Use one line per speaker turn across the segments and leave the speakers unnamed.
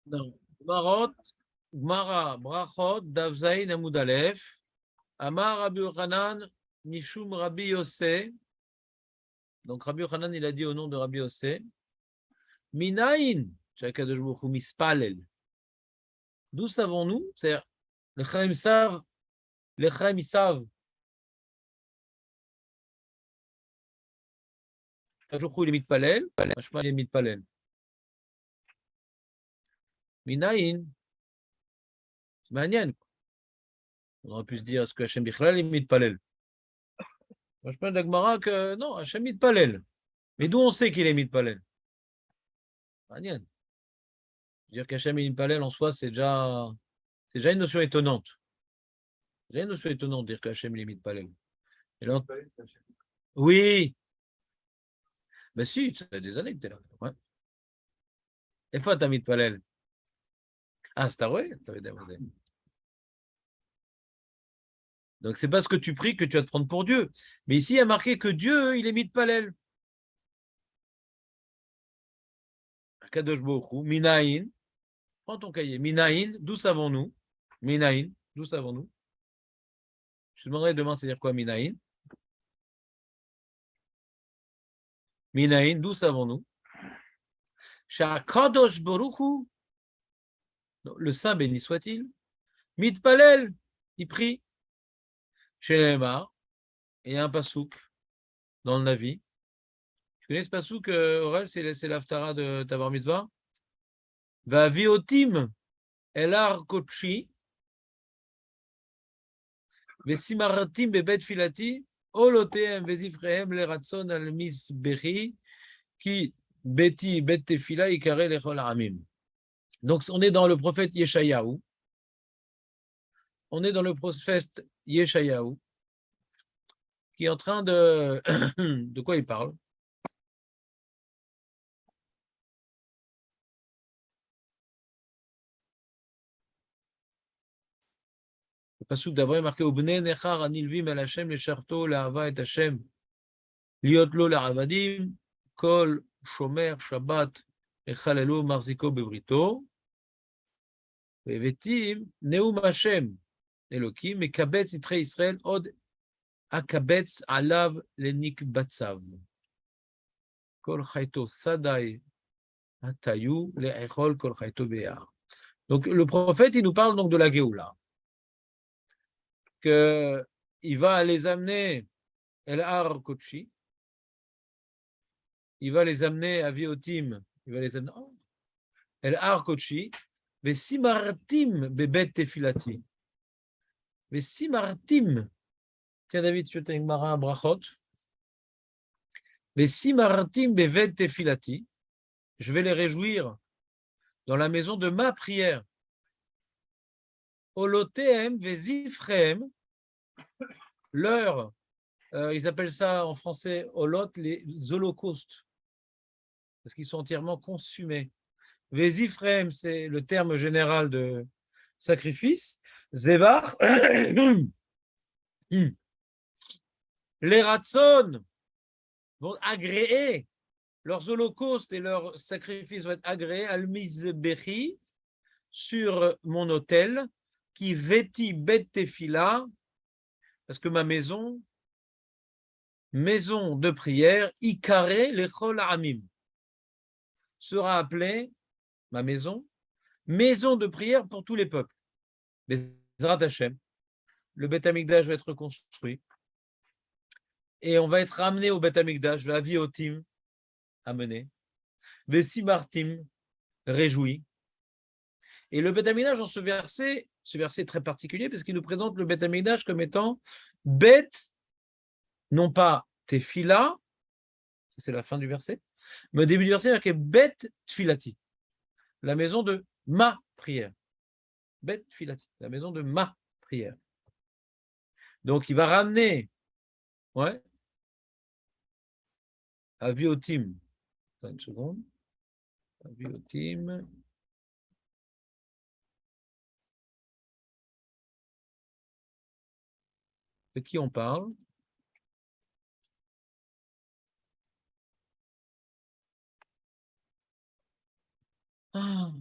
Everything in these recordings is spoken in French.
Non. Marot, Gmara, Brachot, Davzaïn, Amoud Aleph, Amar Rabbi Yochanan, Mishum Rabbi Yossé. Donc Rabbi Yochanan, il a dit au nom de Rabbi Yossé, Minaïn, Shakadosh Baruch Hu Mispalel. D'où savons-nous? C'est-à-dire, les Chaim savent, les Chaim ils savent. Kadosh Baruch Hu il est mitpalel, Mashma il est mitpalel. Minaïn, c'est מעניין. On aurait pu se dire, est-ce que Hachem Bichlal est mitpalel? Moi, je pense de la Gemara que non, Hachem mitpalel. Mais d'où on sait qu'il est mitpalel? מעניין. Dire qu'Hachem est mitpalel en soi, c'est déjà une notion étonnante. C'est déjà une notion étonnante de dire qu'Hachem est mitpalel. Et là, oui, ben si, ça fait des années que tu es là. Ouais. Et fois, tu as mitpalel. Ah, c'est vrai, tu avais déposé. Donc, c'est pas ce que tu pries que tu vas te prendre pour Dieu. Mais ici, il y a marqué que Dieu, il est mitpalel. Kadosh Baruch Hu, Minaïn. Prends ton cahier. Minaïn, d'où savons-nous? Minaïn, d'où savons-nous? Je te demanderai demain, c'est dire quoi, Minaïn? Minaïn, d'où savons-nous? Kadosh Baruch Hu, le Saint béni soit-il, mitpalel, il prie. Chez Lemar, et il y a un pasouk dans le Navi. Tu connais ce pasouk, Aurel? C'est l'Haftara de Tabar Mitzvah. Va viotim elar kochi, vesimartim bebet filati, oloteem vezifrehem leratson al misbechi, qui beti bet tefila ikare lechol amim. Donc, on est dans le prophète Yeshayahu. On est dans le prophète Yeshayahu, qui est en train de... de quoi il parle? Le pasuk d'avant est marqué au Bnei Nechar anilvim el Hashem le sharto le'ava et Hashem liot lo le'avadim kol shomer shabbat echalelu marziko bebrito ve'vetim neum Hashem Elokim mekabetz itre Israël od akabetz alav lenikbatzav kol chayto sadai hatayu le'echol kol chayto be'ar. Donc le prophète il nous parle donc de la Géoula, que il va les amener El Har Kodeshi, il va les amener à Viotim, il va les amener El Har Kodeshi, Vesimartim Bebet Tefilati. Vesimartim, tiens David, tu as une marin brachot. Vesimartim Bebet Tefilati, je vais les réjouir dans la maison de ma prière. Oloteem Vesifreem, leur, ils appellent ça en français Olot, les holocaustes, parce qu'ils sont entièrement consumés. Vesifreem, c'est le terme général de sacrifice. Zevar, les ratson vont agréer, leurs holocaustes et leurs sacrifices vont être agréés al mizbechi, sur mon autel, qui veti bet tefila, parce que ma maison de prière, ikare lechol amim, sera appelée, ma maison de prière pour tous les peuples. Bezrat Hashem, le Beth Amikdash va être reconstruit, et on va être ramené au Beth Amikdash, la vie au Tim, amené, Vesimartim, réjoui. Et le Beth Amikdash, dans ce verset est très particulier, parce qu'il nous présente le Beth Amikdash comme étant Beth, non pas Tefila, c'est la fin du verset, mais au début du verset, il y a marqué Beth Tfilati, la maison de ma prière. Beth Tfilati, la maison de ma prière. Donc, il va ramener, ouais, à Viotim. Attends une seconde. À Viotim. De qui on parle? Ah,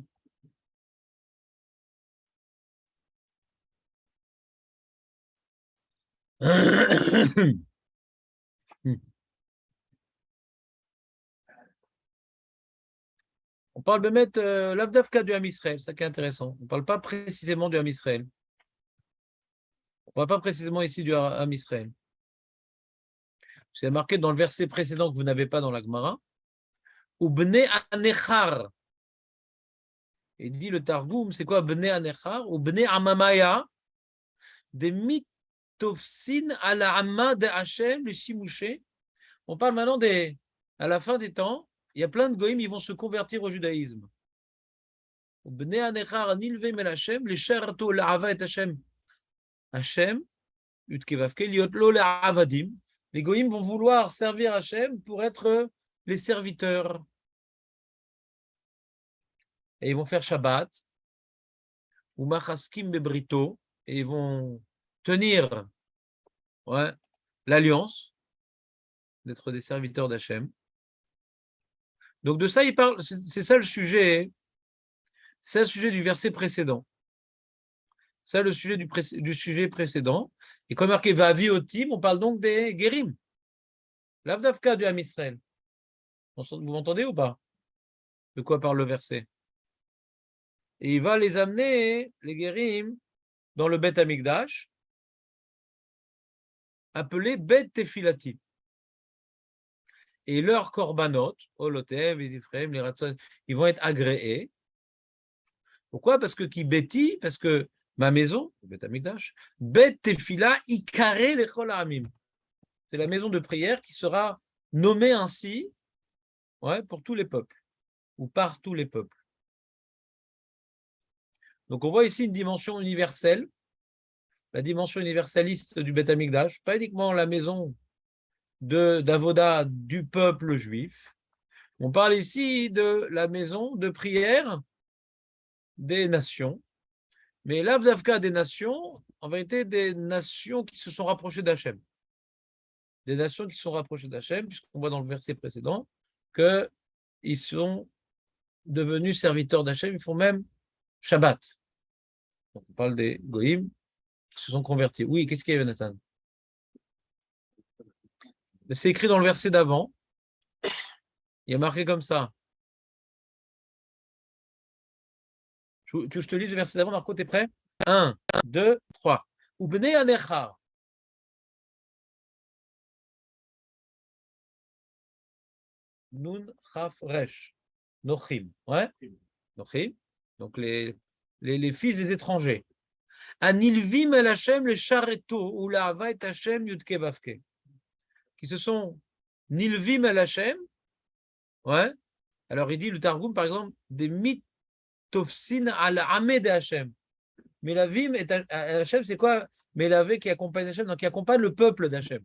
On parle de mettre l'Avdavka du Ham Israël, ça qui est intéressant. On ne parle pas précisément du Ham Israël. On ne parle pas précisément ici du Ham Israël. C'est marqué dans le verset précédent que vous n'avez pas dans la Gemara. Ou Bnei Anechar. Il dit le Targum, c'est quoi Bnei Anechar ou Bnei Amamaya des mitofsin à la Amma de Hachem, les Shimouché. On parle maintenant à la fin des temps, il y a plein de goïms, ils vont se convertir au judaïsme. Bnei Anechar nilve mel Hachem, les Sharto la'ava et Hachem. Hachem, Utkevavke, liotlo la'avadim. Les goïms vont vouloir servir Hachem pour être les serviteurs. Et ils vont faire Shabbat, ou Machaskim Bebrito, et ils vont tenir l'alliance d'être des serviteurs d'Hachem. Donc de ça, il parle, c'est ça le sujet, c'est le sujet du verset précédent. C'est le sujet du sujet précédent. Et comme marqué Vavi Otim, on parle donc des Guérim. L'Avdavka du Ham Israël. Vous m'entendez ou pas? De quoi parle le verset? Et il va les amener, les Guérim, dans le Bet Amikdash, appelé Bet Tefilati. Et leurs korbanot, Olotev, les Ephraim, les Ratson, ils vont être agréés. Pourquoi? Parce que qui bêtit, parce que ma maison, le Bet Amikdash, Bet Tefila Ikare Lechol Ha'amim. C'est la maison de prière qui sera nommée ainsi pour tous les peuples, ou par tous les peuples. Donc on voit ici une dimension universelle, la dimension universaliste du Bet Amikdash, pas uniquement la maison d'Avoda du peuple juif. On parle ici de la maison de prière des nations, mais l'Avdavka des nations, en vérité, des nations qui se sont rapprochées d'Hachem. Des nations qui se sont rapprochées d'Hachem, puisqu'on voit dans le verset précédent qu'ils sont devenus serviteurs d'Hachem, ils font même Shabbat. Donc on parle des Goïm qui se sont convertis. Oui, qu'est-ce qu'il y a, Jonathan? C'est écrit dans le verset d'avant. Il y a marqué comme ça. Je te lis le verset d'avant, Marco, t'es prêt? 1, 2, 3. Ou Bnei Anechar. Nun, Chaf, Resh. Nochim. Ouais? Nochim. Donc les fils des étrangers. Anilvim el Hashem, les Chareto, ou la Hava et Hashem, Yudke Vavke. Qui se sont Nilvim el Hashem. Ouais? Alors il dit le Targum, par exemple, des mitofsin al Amé de Hashem. Mais la vim et Hachem, c'est quoi? Mais la V qui accompagne Hachem, donc qui accompagne le peuple d'Hachem.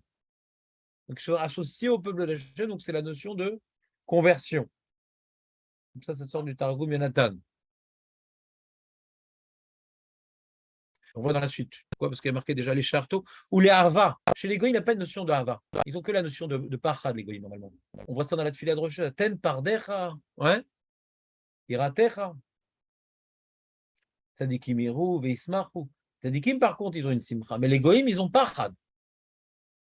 Donc ils sont associés au peuple d'Hachem, donc c'est la notion de conversion. Comme ça sort du Targum Yonatan. On voit dans la suite. Pourquoi? Parce qu'il y a marqué déjà les chartos ou les harva. Chez les goïs, il n'y a pas de notion de harva. Ils n'ont que la notion de pachad, les goïs, normalement. On voit ça dans la tefila de Rosh. Ten pardecha. Ouais. Iratecha. Tadikim iru veismachu. Tadikim, par contre, ils ont une simcha. Mais les goïm, ils ont pachad.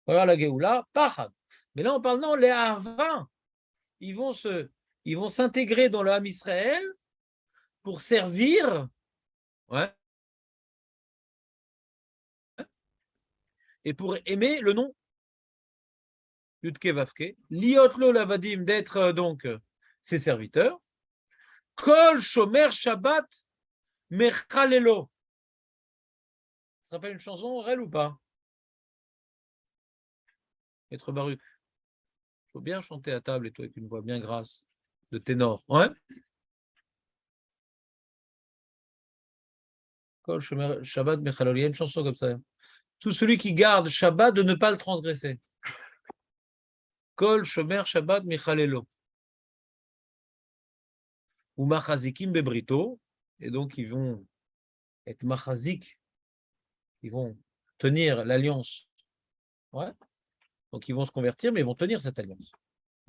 Voilà la Géoula, pachad. Mais là, on parle, non, les harva. Ils vont s'intégrer dans le Ham Israël pour servir. Ouais. Et pour aimer le nom Yudke Vavke, Liotlo Lavadim, d'être donc ses serviteurs, Kol Shomer Shabbat Mechalelo. Ça se rappelle une chanson, réelle ou pas? Maître Baruch. Il faut bien chanter à table et toi avec une voix bien grasse de ténor. Ouais? Kol Shomer Shabbat Mechalelo. Il y a une chanson comme ça. Tout celui qui garde Shabbat de ne pas le transgresser. Kol Shomer Shabbat Mechalelo. Ou Machazikim Bebrito. Et donc ils vont être Machazik. Ils vont tenir l'alliance. Ouais. Donc ils vont se convertir, mais ils vont tenir cette alliance.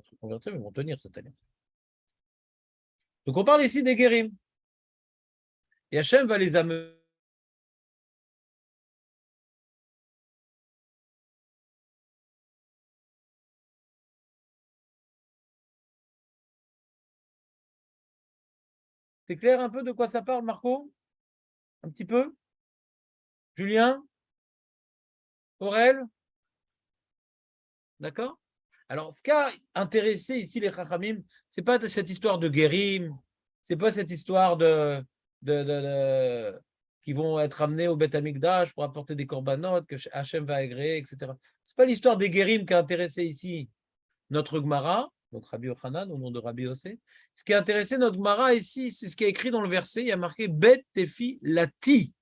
Ils vont se convertir, mais ils vont tenir cette alliance. Donc on parle ici des Guérim. Et Hachem va les amener C'est clair un peu de quoi ça parle, Marco? Un petit peu? Julien? Aurel? D'accord? Alors, ce qui a intéressé ici les Chachamim, ce n'est pas cette histoire de guérim, ce n'est pas cette histoire qui vont être amenés au Beth Amikdash pour apporter des corbanotes que Hachem va agréer, etc. Ce n'est pas l'histoire des guérim qui a intéressé ici notre Gemara, donc Rabbi Yochanan, au nom de Rabbi Yossé. Ce qui a intéressé notre Gemara ici, c'est ce qui est écrit dans le verset, il y a marqué Bet Tefi Lati.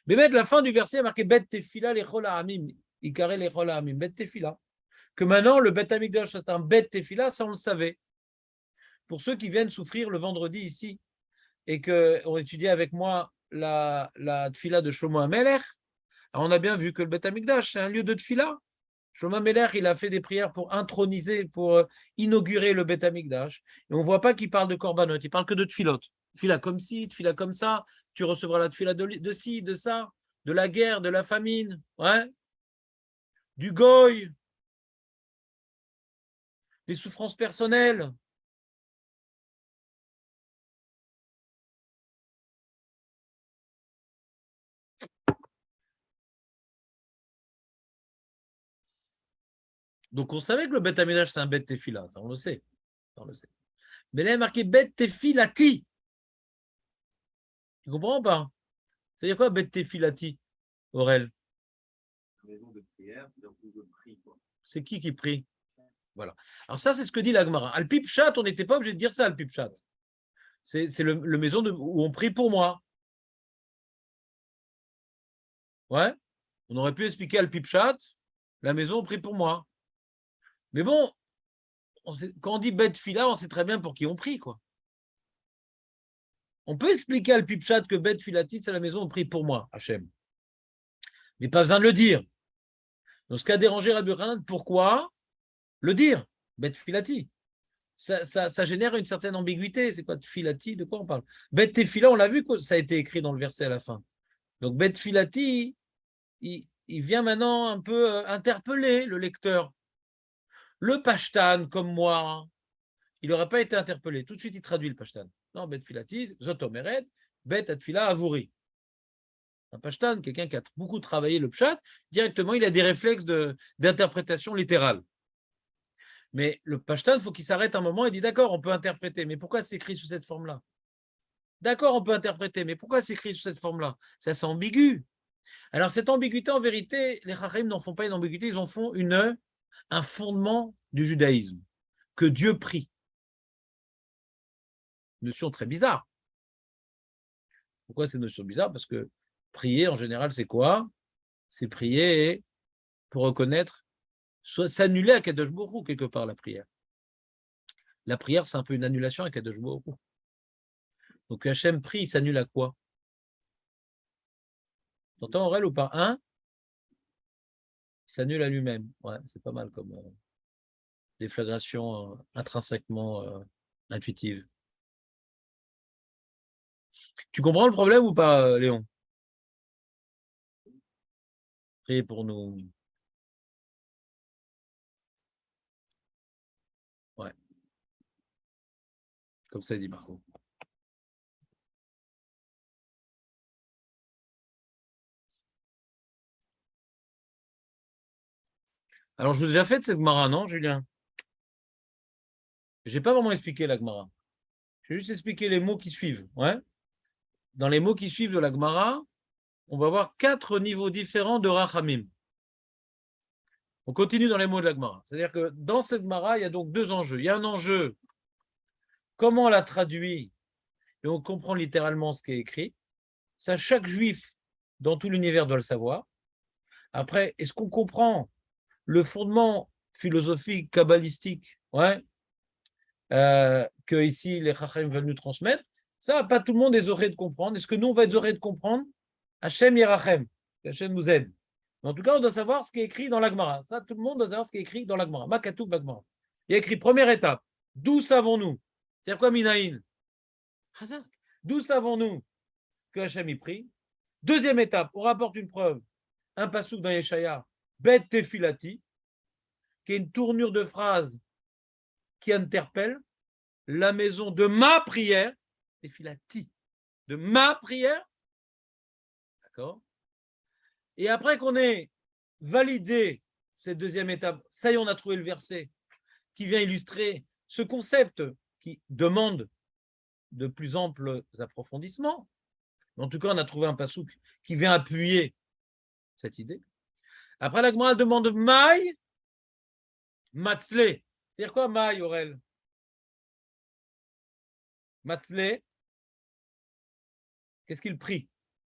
Mais mettre la fin du verset, il y a marqué Bet Tefila Lechol Ha'amim, Ikare Lechol Ha'amim, Bet Tefila. Que maintenant, le Beth Amikdash, c'est un Bet Tefila, ça on le savait. Pour ceux qui viennent souffrir le vendredi ici et qui ont étudié avec moi la Tefila de Shlomo HaMelech, on a bien vu que le Beth Amikdash, c'est un lieu de Tefila. Shlomo HaMelech, il a fait des prières pour introniser, pour inaugurer le Beth Amikdash. Et on ne voit pas qu'il parle de korbanot, il parle que de Tefilot. Tefila comme ci, Tefila comme ça, tu recevras la Tefila de ci, de ça, de la guerre, de la famine, ouais, du goy, des souffrances personnelles. Donc on savait que le Beth Amikdash, c'est un Beth Tefila, ça on le sait. On le sait. Mais là, il y a marqué Beth Tefilati. Tu comprends ou pas? C'est-à-dire quoi Beth Tefilati, Aurel? Maison de prière, donc je prie. C'est qui prie? Voilà. Alors ça, c'est ce que dit l'Agmara. Al Pipchat, on n'était pas obligé de dire ça, Al Pipchat. C'est le maison où on prie pour moi. Ouais. On aurait pu expliquer Al Pipchat, la maison, on prie pour moi. Mais bon, quand on dit Beth Fila, on sait très bien pour qui on prie, quoi. On peut expliquer à Pipchat que Beth Filati, c'est la maison, on prie pour moi, Hachem. Mais pas besoin de le dire. Donc, ce qui a dérangé Rabbi Yochanan, pourquoi le dire? Beth Filati. Ça génère une certaine ambiguïté. C'est quoi Filati? De quoi on parle? Beth Tefila, on l'a vu, ça a été écrit dans le verset à la fin. Donc, Beth Filati, il vient maintenant un peu interpeller le lecteur. Le Pashtan, comme moi, il n'aurait pas été interpellé. Tout de suite, il traduit le Pashtan. Non, Bet Filati, Zotomeret, Bet Atfila Avouri. Un Pashtan, quelqu'un qui a beaucoup travaillé le Pshat, directement, il a des réflexes d'interprétation littérale. Mais le Pashtan, il faut qu'il s'arrête un moment et dit d'accord, on peut interpréter, mais pourquoi c'est écrit sous cette forme-là? D'accord, on peut interpréter, mais pourquoi c'est écrit sous cette forme-là? Ça, c'est ambigu. Alors, cette ambiguïté, en vérité, les Chachamim n'en font pas une ambiguïté, ils en font un fondement du judaïsme, que Dieu prie. Notion très bizarre. Pourquoi c'est une notion bizarre? Parce que prier, en général, c'est quoi? C'est prier pour reconnaître, soit s'annuler à Kadosh Baruch Hu, quelque part, la prière. La prière, c'est un peu une annulation à Kadosh Baruch Hu. Donc Hachem prie, il s'annule à quoi? T'entends, Aurel, ou pas? Il s'annule à lui-même. Ouais, c'est pas mal comme déflagration intrinsèquement intuitive. Tu comprends le problème ou pas, Léon? Priez pour nous. Ouais, comme ça dit Marco. Alors, je vous ai déjà fait cette Gemara, non, Julien? Je n'ai pas vraiment expliqué la Gemara. Je vais juste expliquer les mots qui suivent. Ouais. Dans les mots qui suivent de la Gemara, on va voir 4 niveaux différents de Rachamim. On continue dans les mots de la Gemara. C'est-à-dire que dans cette Gemara, il y a donc 2 enjeux. Il y a un enjeu, comment on la traduit, et on comprend littéralement ce qui est écrit. Ça, chaque juif dans tout l'univers doit le savoir. Après, est-ce qu'on comprend le fondement philosophique, kabbalistique, ouais, que ici les Chachamim veulent nous transmettre? Ça, pas tout le monde est oreilles de comprendre. Est-ce que nous, on va être oreilles de comprendre? Hachem Yerachem, Hachem nous aide. Mais en tout cas, on doit savoir ce qui est écrit dans l'Agmara. Ça, tout le monde doit savoir ce qui est écrit dans l'Agmara. Makatou l'Agmara. Il y a écrit première étape. D'où savons-nous? C'est-à-dire quoi, Minaïn? D'où savons-nous que Hachem y prie? Deuxième étape, on rapporte une preuve. Un passouk dans Yeshaya, Bet Tefilati, qui est une tournure de phrase qui interpelle la maison de ma prière. tefilati, de ma prière. D'accord? Et après qu'on ait validé cette deuxième étape, ça y est, on a trouvé le verset qui vient illustrer ce concept qui demande de plus amples approfondissements. En tout cas, on a trouvé un passouk qui vient appuyer cette idée. Après, la Gemara demande Maï, Matzle. C'est-à-dire quoi Maï, Aurel? Matzle, qu'est-ce qu'il prie?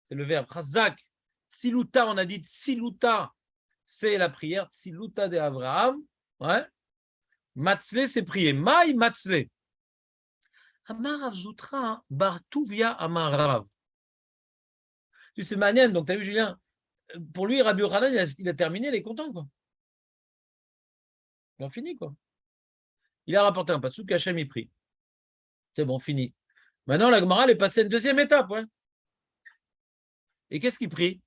C'est le verbe. Chazak, Siluta, on a dit Siluta, c'est la prière. Siluta de Abraham. Ouais. Matzle, c'est prier. Maï, Matzle. Amarav Zoutra, Bartuvia Amarav. C'est manienne, donc tu as vu, Julien, pour lui, Rabbi Yochanan, il a terminé, il est content, quoi. Il a fini, quoi. Il a rapporté un passouk, Hachem y prie. C'est bon, fini. Maintenant, la Gemara, elle est passée à une deuxième étape, ouais. Et qu'est-ce qu'il prie?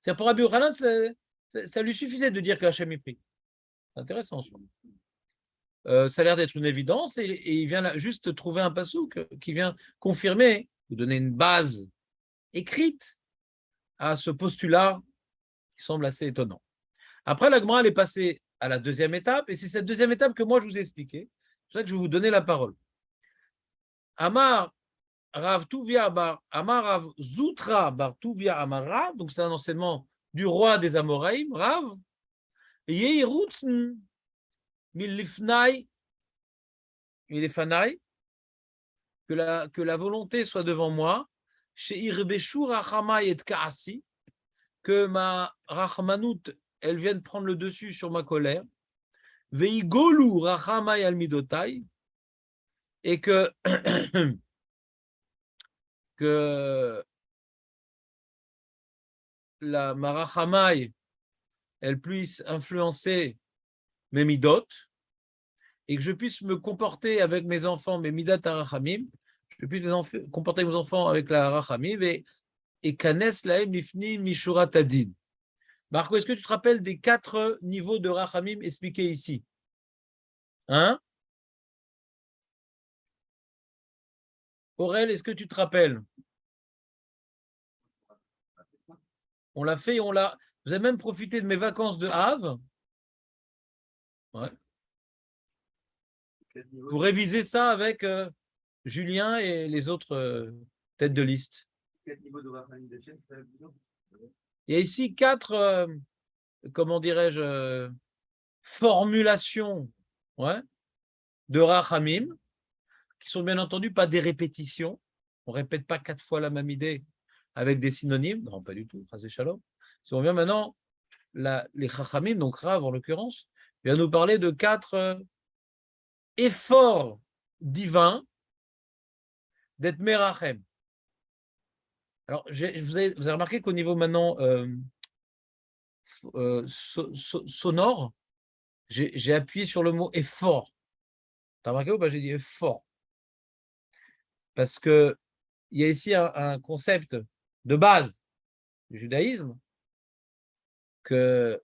C'est pour Rabbi Yochanan, ça lui suffisait de dire que Hachem y prie. C'est intéressant, ça a l'air d'être une évidence, et il vient là juste trouver un passouk qui vient confirmer, ou donner une base écrite à ce postulat qui semble assez étonnant. Après, la Gemara, elle est passée à la deuxième étape, et c'est cette deuxième étape que moi, je vous ai expliquée. C'est pour ça que je vais vous donner la parole. Amar Rav Tuvia Bar, Amar Rav Zoutra Bar Tuvia Amar Rav, donc c'est un enseignement du roi des Amoraïm, Rav, Yeirutn Milifnai, Milifnai, que la volonté soit devant moi, chez Irbeshu Rachamai et Kaasi, que ma Rachmanout, elle vienne prendre le dessus sur ma colère, Veigolu Rachamai al Midotai, et que la Marachamai, elle puisse influencer mes midot, et que je puisse me comporter avec mes enfants, mes midat arachamim, je puisse me comporter avec mes enfants avec la arachamim, et kanes laem lifni mishurat adin. Marco, est-ce que tu te rappelles des 4 niveaux de rachamim expliqués ici? Hein? Aurel, est-ce que tu te rappelles? On l'a fait, on l'a. Vous avez même profité de mes vacances de Havre. Ouais. Pour réviser ça avec Julien et les autres têtes de liste. Il y a ici 4, comment dirais-je, formulations, ouais, de Rachamim, qui sont bien entendu pas des répétitions. On ne répète pas 4 fois la même idée avec des synonymes. Non, pas du tout. Shalom. Si on vient maintenant, les Rachamim, donc Rav en l'occurrence, vient nous parler de 4 efforts divins d'être Merachem. Alors, vous avez remarqué qu'au niveau maintenant sonore, j'ai appuyé sur le mot effort. T'as remarqué ou pas? J'ai dit effort. Parce qu'il y a ici un concept de base du judaïsme que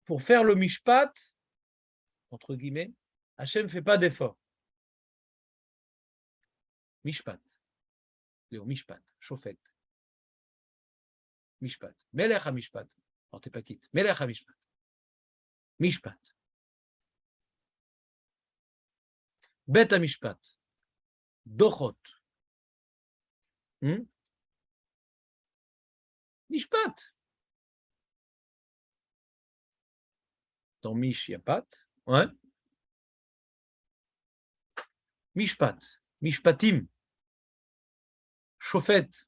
pour faire le mishpat, entre guillemets, Hachem ne fait pas d'effort. Mishpat. Léo, mishpat, chauffette. Mishpat. Melech ha-mishpat. Alors, t'es pas quitte. Melech ha-mishpat. Mishpat. Bet ha-mishpat. Dochot. Mishpat. Dans Mish, il y a pat. Ouais. Mishpat. Mishpatim. Chauffette.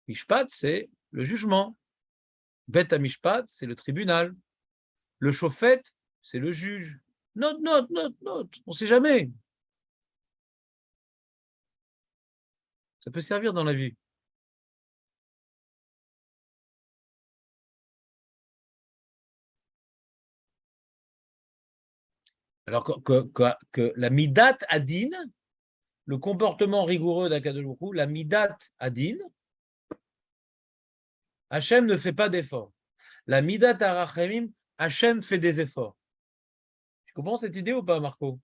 Mishpat, c'est le jugement. Bet ha-mishpat, c'est le tribunal. Le chauffette, c'est le juge. Note. On ne sait jamais. Ça peut servir dans la vie. Alors que la midat adin, le comportement rigoureux d'Akadosh Baruch Hu, la midat adin, Hachem ne fait pas d'efforts. La midat arachamim, Hachem fait des efforts. Tu comprends cette idée ou pas, Marco?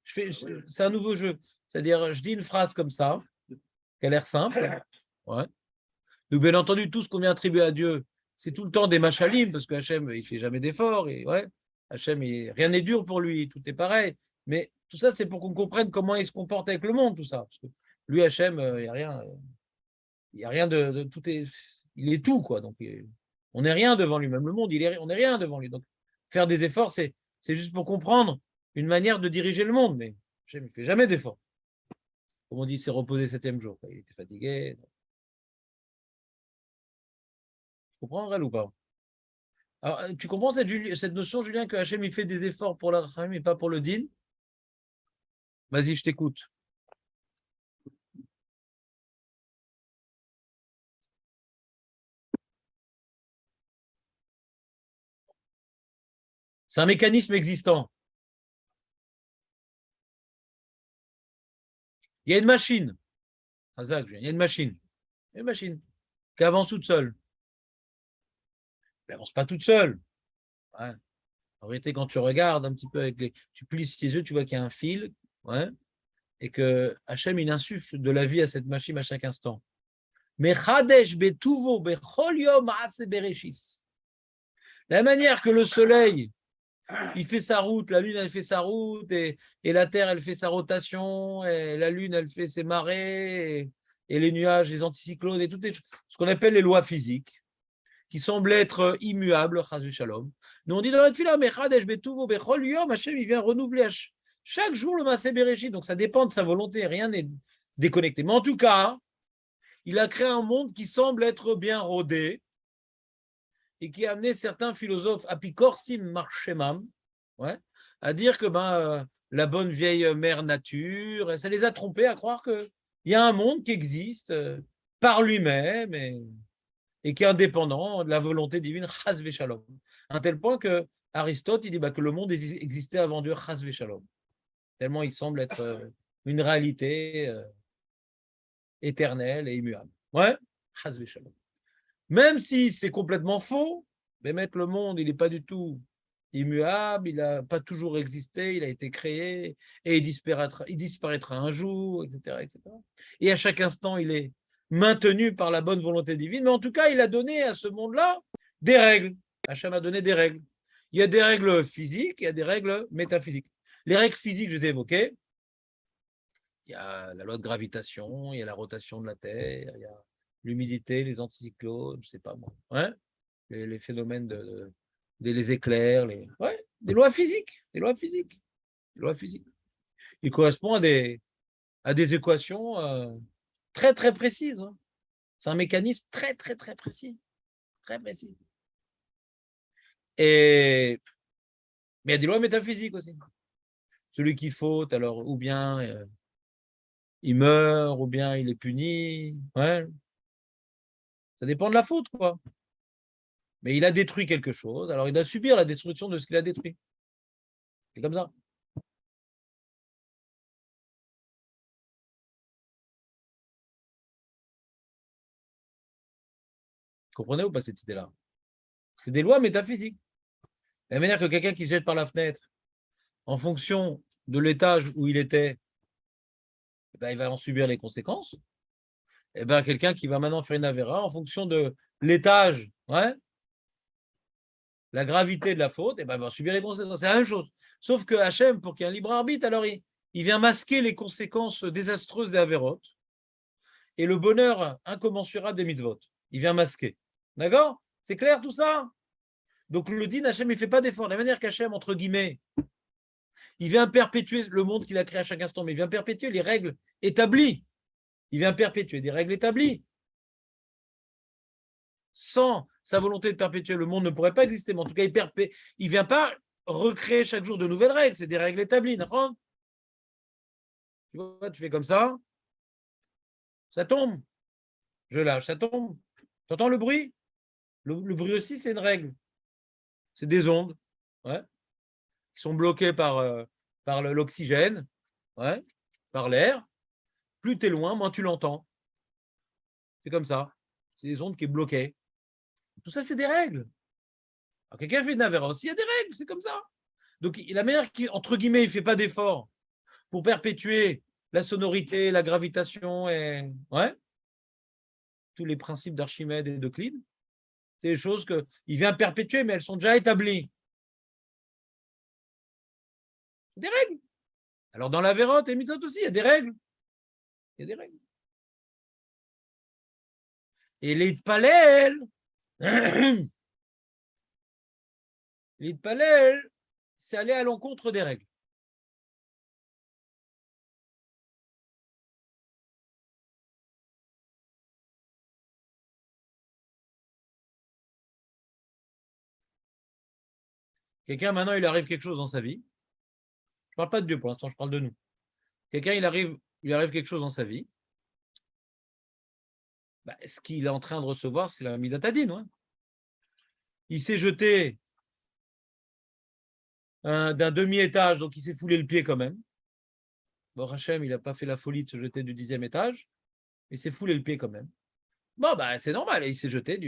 C'est un nouveau jeu. C'est-à-dire, je dis une phrase comme ça, qui a l'air simple. Ouais. Donc, bien entendu, tout ce qu'on vient attribuer à Dieu, c'est tout le temps des machalim, parce que Hachem, il ne fait jamais d'efforts. Et ouais, Hachem, rien n'est dur pour lui, tout est pareil. Mais tout ça, c'est pour qu'on comprenne comment il se comporte avec le monde, tout ça. Parce que lui, Hachem, il n'y a rien. Il n'y a rien tout est, il est tout, quoi. Donc, on n'est rien devant lui. Même le monde, on n'est rien devant lui. Donc, faire des efforts, c'est juste pour comprendre une manière de diriger le monde. Mais Hachem, il ne fait jamais d'efforts. Comme on dit, il s'est reposé 7e jour. Il était fatigué. Tu comprends, Rel, ou pas? Alors, tu comprends cette notion, Julien, que Hachem, il fait des efforts pour la Rachamim et pas pour le din? Vas-y, je t'écoute. C'est un mécanisme existant. Il y a une machine. Azak, il y a une machine. Il y a une machine qui avance toute seule. Elle n'avance pas toute seule. Ouais. En réalité, quand tu regardes un petit peu tu plisses tes yeux, tu vois qu'il y a un fil, ouais, et que Hachem, il insuffle de la vie à cette machine à chaque instant. Mais Chadesh betuvo bechol yom bereshis. La manière que le soleil, il fait sa route, la lune, elle fait sa route, et la terre, elle fait sa rotation, et la lune, elle fait ses marées, et les nuages, les anticyclones, et toutes ce qu'on appelle les lois physiques, qui semblent être immuables, shalom. Nous on dit dans notre fila, mais Chadesh betuvo bechol yom, Hachem, il vient renouveler chaque jour le Maaseh Bereshit, donc ça dépend de sa volonté, rien n'est déconnecté. Mais en tout cas, il a créé un monde qui semble être bien rodé et qui a amené certains philosophes apikorsim marshemam, ouais, à dire que la bonne vieille mère nature, ça les a trompés à croire qu'il y a un monde qui existe par lui-même et qui est indépendant de la volonté divine, chas v'shalom. À un tel point que Aristote, il dit que le monde existait avant Dieu, chas v'shalom. Tellement il semble être une réalité éternelle et immuable. Ouais, chas v'shalom. Même si c'est complètement faux, mais mettre le monde, il n'est pas du tout immuable, il n'a pas toujours existé, il a été créé et il disparaîtra un jour, etc., etc. Et à chaque instant, il est maintenu par la bonne volonté divine. Mais en tout cas, il a donné à ce monde-là des règles. Hachem a donné des règles. Il y a des règles physiques, il y a des règles métaphysiques. Les règles physiques, je les ai évoquées. Il y a la loi de gravitation, il y a la rotation de la Terre, il y a l'humidité, les anticyclones, je ne sais pas moi. Ouais, les phénomènes des éclairs, des lois physiques, des lois physiques, des lois physiques. Il correspond à des équations très, très précises. Hein. C'est un mécanisme très, très, très précis. Très précis. Mais il y a des lois métaphysiques aussi. Celui qui faute, alors, ou bien il meurt, ou bien il est puni. Ouais. Ça dépend de la faute, quoi. Mais il a détruit quelque chose, alors il doit subir la destruction de ce qu'il a détruit. C'est comme ça. Vous comprenez ou pas cette idée-là? C'est des lois métaphysiques. De la manière que quelqu'un qui se jette par la fenêtre, en fonction de l'étage où il était, il va en subir les conséquences. Et quelqu'un qui va maintenant faire une avéra, en fonction de l'étage, ouais, la gravité de la faute, il va subir les conséquences. C'est la même chose. Sauf que Hachem, pour qu'il y ait un libre arbitre, alors il vient masquer les conséquences désastreuses des avérotes et le bonheur incommensurable des mitzvot. Il vient masquer. D'accord? C'est clair tout ça? Donc le din, Hachem, il ne fait pas d'effort. De la manière qu'Hachem, entre guillemets, il vient perpétuer le monde qu'il a créé à chaque instant, mais il vient perpétuer les règles établies. Il vient perpétuer des règles établies. Sans sa volonté de perpétuer, le monde ne pourrait pas exister. Mais en tout cas, il ne vient pas recréer chaque jour de nouvelles règles. C'est des règles établies. D'accord? Tu vois, tu fais comme ça tombe. Je lâche, ça tombe. Tu entends le bruit? Le bruit aussi, c'est une règle. C'est des ondes, ouais, qui sont bloquées par l'oxygène, ouais, par l'air. Plus tu es loin, moins tu l'entends. C'est comme ça. C'est des ondes qui sont bloquées. Tout ça, c'est des règles. Alors, quelqu'un fait une avéra aussi, il y a des règles, c'est comme ça. Donc, la manière qui, entre guillemets, il ne fait pas d'effort pour perpétuer la sonorité, la gravitation et tous les principes d'Archimède et d'Euclide. C'est des choses qu'il vient perpétuer, mais elles sont déjà établies. Des règles. Alors dans la Vérote et Mitzvot aussi, il y a des règles. Il y a des règles. Et les Palel, c'est aller à l'encontre des règles. Quelqu'un, maintenant, il arrive quelque chose dans sa vie. Je ne parle pas de Dieu pour l'instant, je parle de nous. Quelqu'un, il arrive quelque chose dans sa vie. Ce qu'il est en train de recevoir, c'est la Midatadine. Ouais. Il s'est jeté d'un demi-étage, donc il s'est foulé le pied quand même. Bon, Hachem, il n'a pas fait la folie de se jeter du 10e étage, il s'est foulé le pied quand même. Bon, c'est normal, il s'est jeté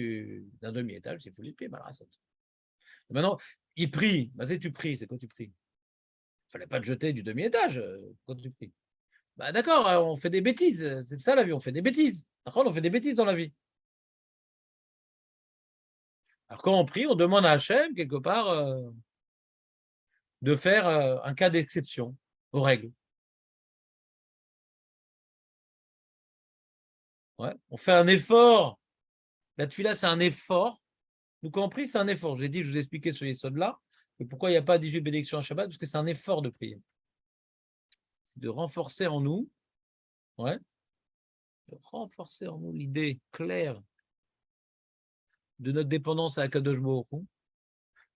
d'un demi-étage, il s'est foulé le pied. Maintenant, il prie. Tu pries, c'est quoi tu pries? Il ne fallait pas te jeter du demi-étage quand tu pries. D'accord, on fait des bêtises, c'est ça la vie, on fait des bêtises. On fait des bêtises dans la vie. Alors quand on prie, on demande à Hachem, quelque part, de faire un cas d'exception aux règles. Ouais. On fait un effort. La tefila, c'est un effort. Nous compris, c'est un effort. Je vous ai expliqué ce yesod-là. Et pourquoi il n'y a pas 18 bénédictions à Shabbat? Parce que c'est un effort de prière. C'est de renforcer en nous, l'idée claire de notre dépendance à Akadosh Baruch Hu,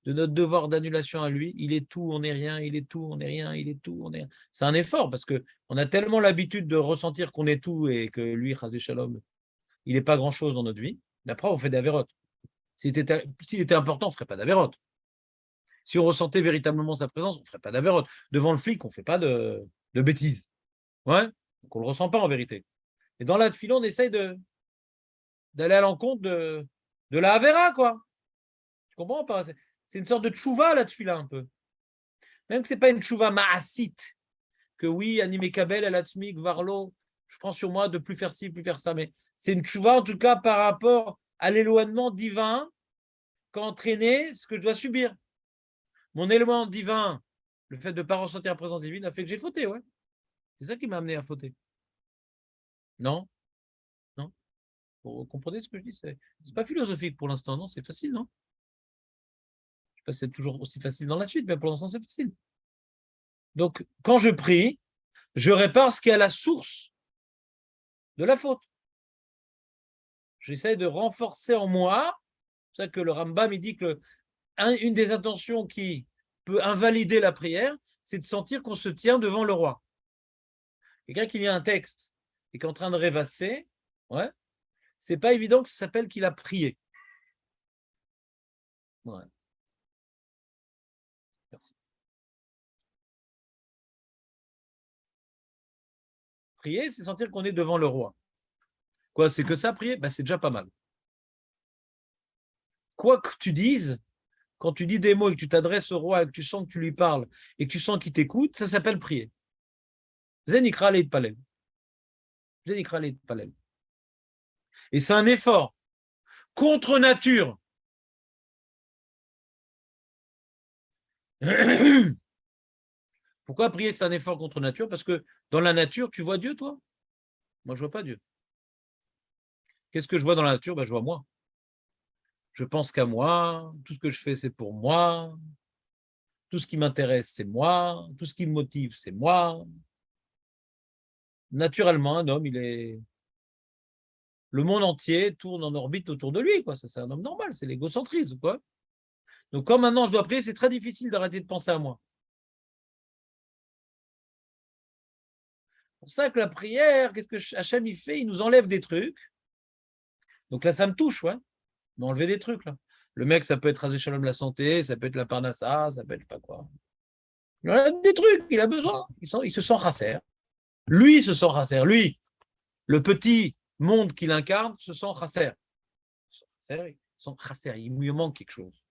de notre devoir d'annulation à lui. Il est tout, on n'est rien, il est tout, on n'est rien, il est tout, on est rien. C'est un effort parce qu'on a tellement l'habitude de ressentir qu'on est tout et que lui, Chazé Shalom, il n'est pas grand-chose dans notre vie. Mais après, on fait des avérotes. S'il était important, on ne ferait pas d'avérotes. Si on ressentait véritablement sa présence, on ne ferait pas d'avérotes. Devant le flic, on ne fait pas de bêtises. Ouais. Donc on ne le ressent pas en vérité. Et dans la tefila, on essaye d'aller à l'encontre de la avéra, quoi. Tu comprends pas? C'est une sorte de tchouva, la tefila, un peu. Même que ce n'est pas une tchouva ma'asit, que oui, animé kabel, alatzmik, varlo, je prends sur moi de plus faire ci, plus faire ça. Mais c'est une tchouva, en tout cas, par rapport à l'éloignement divin qu'a entraîné ce que je dois subir. Mon élément divin, le fait de ne pas ressentir la présence divine, a fait que j'ai fauté, ouais. C'est ça qui m'a amené à fauter. Non? Non? Vous comprenez ce que je dis? C'est pas philosophique pour l'instant, non? C'est facile, non? Je ne sais pas si c'est toujours aussi facile dans la suite, mais pour l'instant, c'est facile. Donc, quand je prie, je répare ce qui est à la source de la faute. J'essaie de renforcer en moi, c'est ça que le Rambam il dit que une des intentions qui peut invalider la prière, c'est de sentir qu'on se tient devant le roi. Quelqu'un qui lit un texte et qui est en train de rêvasser, c'est pas évident que ça s'appelle qu'il a prié. Ouais. Merci. Prier, c'est sentir qu'on est devant le roi. Quoi, c'est que ça, prier? C'est déjà pas mal. Quoi que tu dises, quand tu dis des mots et que tu t'adresses au roi et que tu sens que tu lui parles et que tu sens qu'il t'écoute, ça s'appelle prier. Zenikra Leit Palel. Zenikra Leit Palel. Et c'est un effort contre nature. Pourquoi prier, c'est un effort contre nature? Parce que dans la nature, tu vois Dieu, toi? Moi, je ne vois pas Dieu. Qu'est-ce que je vois dans la nature? Je vois moi. Je pense qu'à moi, tout ce que je fais, c'est pour moi. Tout ce qui m'intéresse, c'est moi. Tout ce qui me motive, c'est moi. Naturellement, un homme, le monde entier tourne en orbite autour de lui. Quoi. Ça, c'est un homme normal, c'est l'égocentrisme. Quoi. Donc, quand maintenant je dois prier, c'est très difficile d'arrêter de penser à moi. C'est pour ça que la prière, qu'est-ce que Hachem il fait? Il nous enlève des trucs. Donc là, ça me touche, ouais. Il m'a enlevé des trucs, là. Le mec, ça peut être Razé Shalom la santé, ça peut être la parnassa, ça peut être je sais pas quoi. Il enlève des trucs, il a besoin. Il se sent rasser. Lui, il se sent rasser. Lui, le petit monde qu'il incarne, se sent rasser. Il se sent rasser. Il lui manque quelque chose.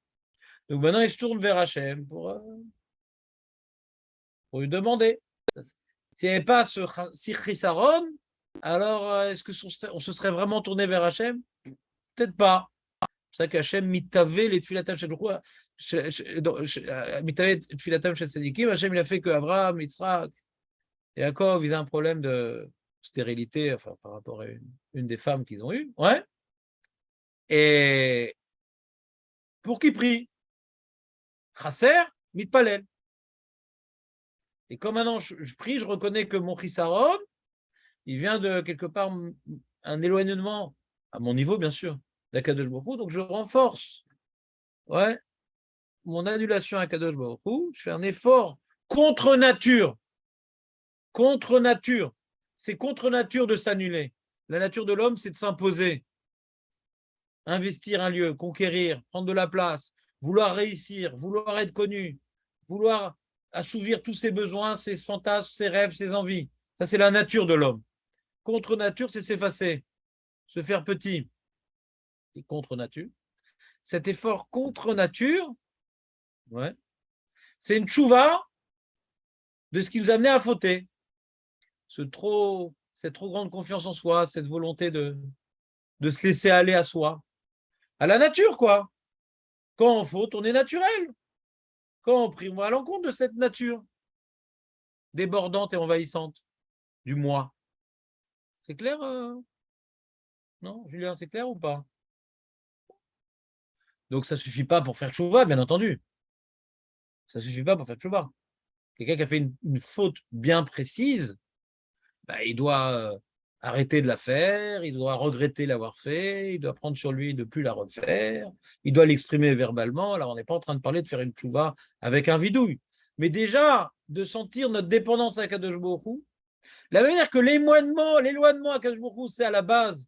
Donc maintenant, il se tourne vers Hachem pour lui demander. s'il n'y avait pas ce Chisaron, alors est-ce on se serait vraiment tourné vers Hachem? Peut-être pas. C'est ça qu'Hachem mitavé les tfilatam shel mitavé tfilatam shel tzadikim. Hachem, il a fait que Avraham, Yitzhak et Yaakov, ils ont un problème de stérilité, enfin, par rapport à une des femmes qu'ils ont eues. Ouais. Et pour qui prie? Chaser, mitpalel. Et comme maintenant je prie, je reconnais que mon chisaron, il vient de quelque part un éloignement, à mon niveau bien sûr, d'Akadosh Baruch Hu, donc je renforce ouais, mon annulation à Akadosh Baruch Hu, je fais un effort contre nature. Contre nature. C'est contre nature de s'annuler. La nature de l'homme, c'est de s'imposer. Investir un lieu, conquérir, prendre de la place, vouloir réussir, vouloir être connu, vouloir assouvir tous ses besoins, ses fantasmes, ses rêves, ses envies. Ça, c'est la nature de l'homme. Contre nature, c'est s'effacer, se faire petit. Et contre nature. Cet effort contre nature, ouais, c'est une tchouva de ce qui nous a amené à fauter. Cette trop grande confiance en soi, cette volonté de se laisser aller à soi. À la nature, quoi. Quand on faute, on est naturel. Quand on prie, on va à l'encontre de cette nature débordante et envahissante du moi. C'est clair Non, Julien, c'est clair ou pas? Donc, ça ne suffit pas pour faire tchouva, bien entendu. Ça ne suffit pas pour faire tchouva. Quelqu'un qui a fait une faute bien précise, bah, il doit arrêter de la faire, il doit regretter l'avoir fait, il doit prendre sur lui de ne plus la refaire, il doit l'exprimer verbalement. Alors, on n'est pas en train de parler de faire une tchouva avec un vidouille, mais déjà de sentir notre dépendance à Kadosh Baruch Hu. La manière que l'éloignement à Kadosh Baruch Hu, c'est à la base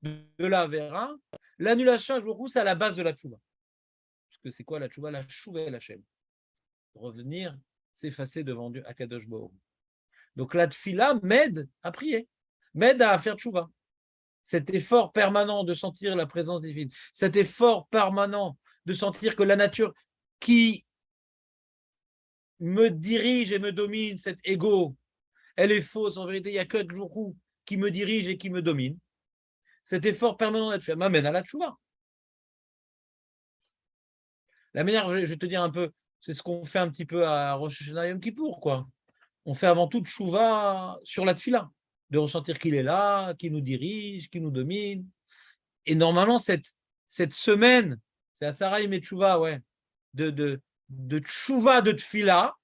de la Vera, l'annulation à Kadosh Baruch Hu, c'est à la base de la tchouva. Parce que c'est quoi la tchouva? La tchouva et la Hachem. Revenir, s'effacer devant Dieu à Kadosh Baruch Hu. Donc la tfila m'aide à prier, m'aide à faire tchouva. Cet effort permanent de sentir la présence divine, cet effort permanent de sentir que la nature qui me dirige et me domine, cet ego, elle est fausse. En vérité, il n'y a que Djourou qui me dirige et qui me domine. Cet effort permanent d'être fait m'amène à la tchouva. La manière, je vais te dire un peu, c'est ce qu'on fait un petit peu à Rosh Hashanah Yom Kippour, quoi. On fait avant tout tchouva sur la tfila, de ressentir qu'il est là, qu'il nous dirige, qu'il nous domine. Et normalement, cette semaine, c'est à Sarah et tchouva, ouais, de tchouva de tfila,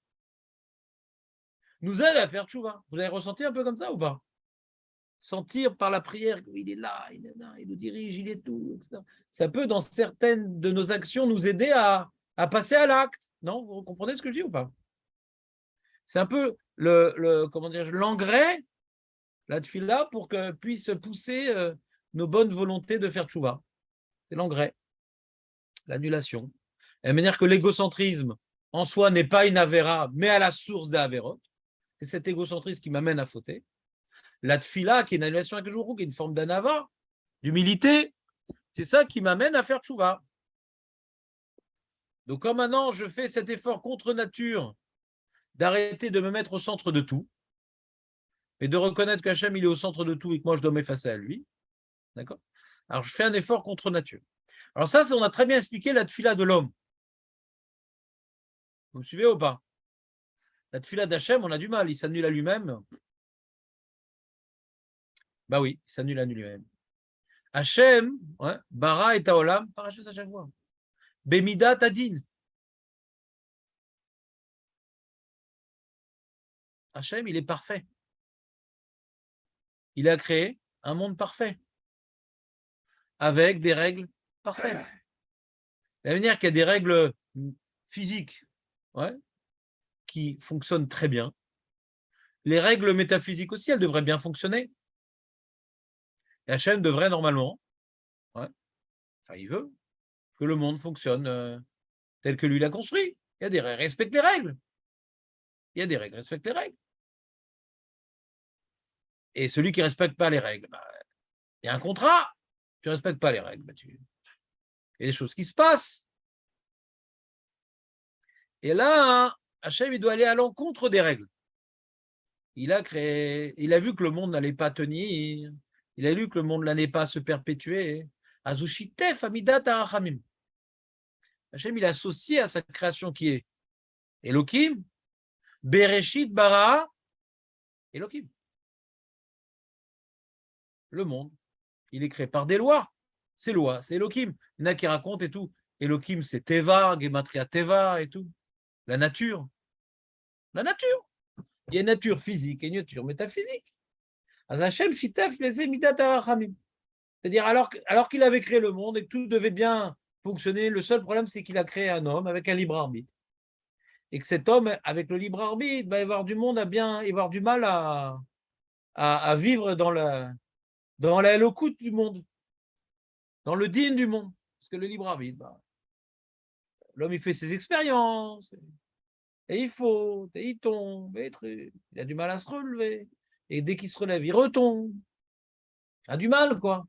nous aide à faire tchouva. Vous avez ressenti un peu comme ça ou pas? Sentir par la prière qu'il est là, il nous dirige, il est tout, etc. Ça peut, dans certaines de nos actions, nous aider à passer à l'acte. Non? Vous comprenez ce que je dis ou pas? C'est un peu comment dire, l'engrais, la tfila, pour que puisse pousser nos bonnes volontés de faire tchouva. C'est l'engrais, l'annulation. De manière que l'égocentrisme en soi n'est pas une avéra, mais à la source d'Averot. C'est cet égocentrisme qui m'amène à fauter. La tfila, qui est une annulation avec le jour, qui est une forme d'anava, d'humilité, c'est ça qui m'amène à faire tchouva. Donc, quand maintenant je fais cet effort contre nature d'arrêter de me mettre au centre de tout, et de reconnaître qu'Hachem, il est au centre de tout et que moi, je dois m'effacer à lui, d'accord? Alors, je fais un effort contre nature. Alors ça, on a très bien expliqué la tfila de l'homme. Vous me suivez ou pas? La tfila d'Hachem, on a du mal, il s'annule à lui-même. Bah oui, il s'annule à lui-même. Hachem, ouais, bara et taolam, parachet à chaque fois. Bemida tadin. Hachem, il est parfait. Il a créé un monde parfait, avec des règles parfaites. De la manière qu'il y a des règles physiques, ouais, qui fonctionnent très bien. Les règles métaphysiques aussi, elles devraient bien fonctionner. Et Hachem devrait normalement, ouais, enfin il veut, que le monde fonctionne tel que lui l'a construit. Il y a des règles, respecte les règles. Il y a des règles, respecte les règles. Et celui qui ne respecte pas les règles, bah, il y a un contrat. Tu ne respectes pas les règles, bah, il y a des choses qui se passent. Et là, Hachem, il doit aller à l'encontre des règles. il a créé, il a vu que le monde n'allait pas tenir, il a vu que le monde n'allait pas se perpétuer. Azushitef amidat ha'achamim. Hachem, il a associé à sa création qui est Elohim, Bereshit bara Elohim. Le monde, il est créé par des lois. Ces lois, c'est Elohim. Il y en a qui racontent et tout. Elohim, c'est Teva, Gematria Teva et tout. La nature. La nature. Il y a une nature physique et une nature métaphysique. Hachem Shitef les midat ha'achamim. C'est-à-dire, alors qu'il avait créé le monde et que tout devait bien fonctionner, le seul problème, c'est qu'il a créé un homme avec un libre arbitre. Et que cet homme, avec le libre arbitre, va avoir du monde à bien, il va avoir du mal à vivre dans la Elokout du monde, dans le digne du monde. Parce que le libre arbitre, l'homme, il fait ses expériences, et il faut, et il tombe, et il a du mal à se relever. Et dès qu'il se relève, il retombe. Il a du mal, quoi.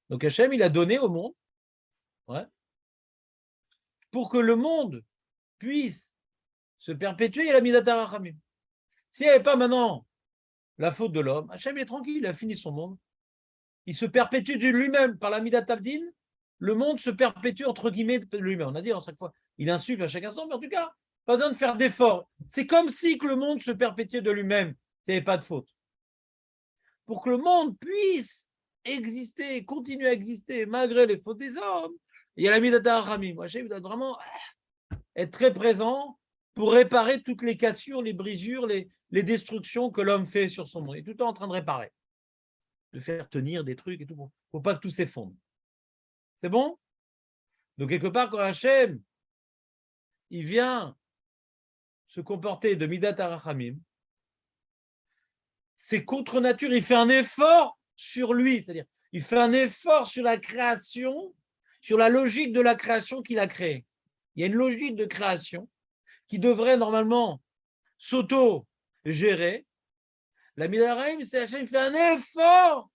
Donc Hachem, il a donné au monde, ouais, pour que le monde puisse se perpétuer, il a mis Rachamim. S'il n'y avait pas maintenant la faute de l'homme, Hachem est tranquille, il a fini son monde. Il se perpétue de lui-même par la Midat Abdin. Le monde se perpétue entre guillemets de lui-même. On a dit à chaque fois, il insuffle à chaque instant, mais en tout cas, pas besoin de faire d'efforts. C'est comme si que le monde se perpétuait de lui-même. Il n'y avait pas de faute. Pour que le monde puisse exister, continuer à exister malgré les fautes des hommes, il y a la Midat Rachamim. Hachem doit vraiment être très présent pour réparer toutes les cassures, les brisures, les destructions que l'homme fait sur son monde. Il est tout le temps en train de réparer, de faire tenir des trucs et tout. Il ne faut pas que tout s'effondre. C'est bon? Donc, quelque part, quand Hachem, il vient se comporter de Midat Arachamim, c'est contre nature, il fait un effort sur lui, c'est-à-dire, il fait un effort sur la création, sur la logique de la création qu'il a créée. Il y a une logique de création qui devrait normalement s'auto-gérer. La Midraim, c'est Hachem fait un effort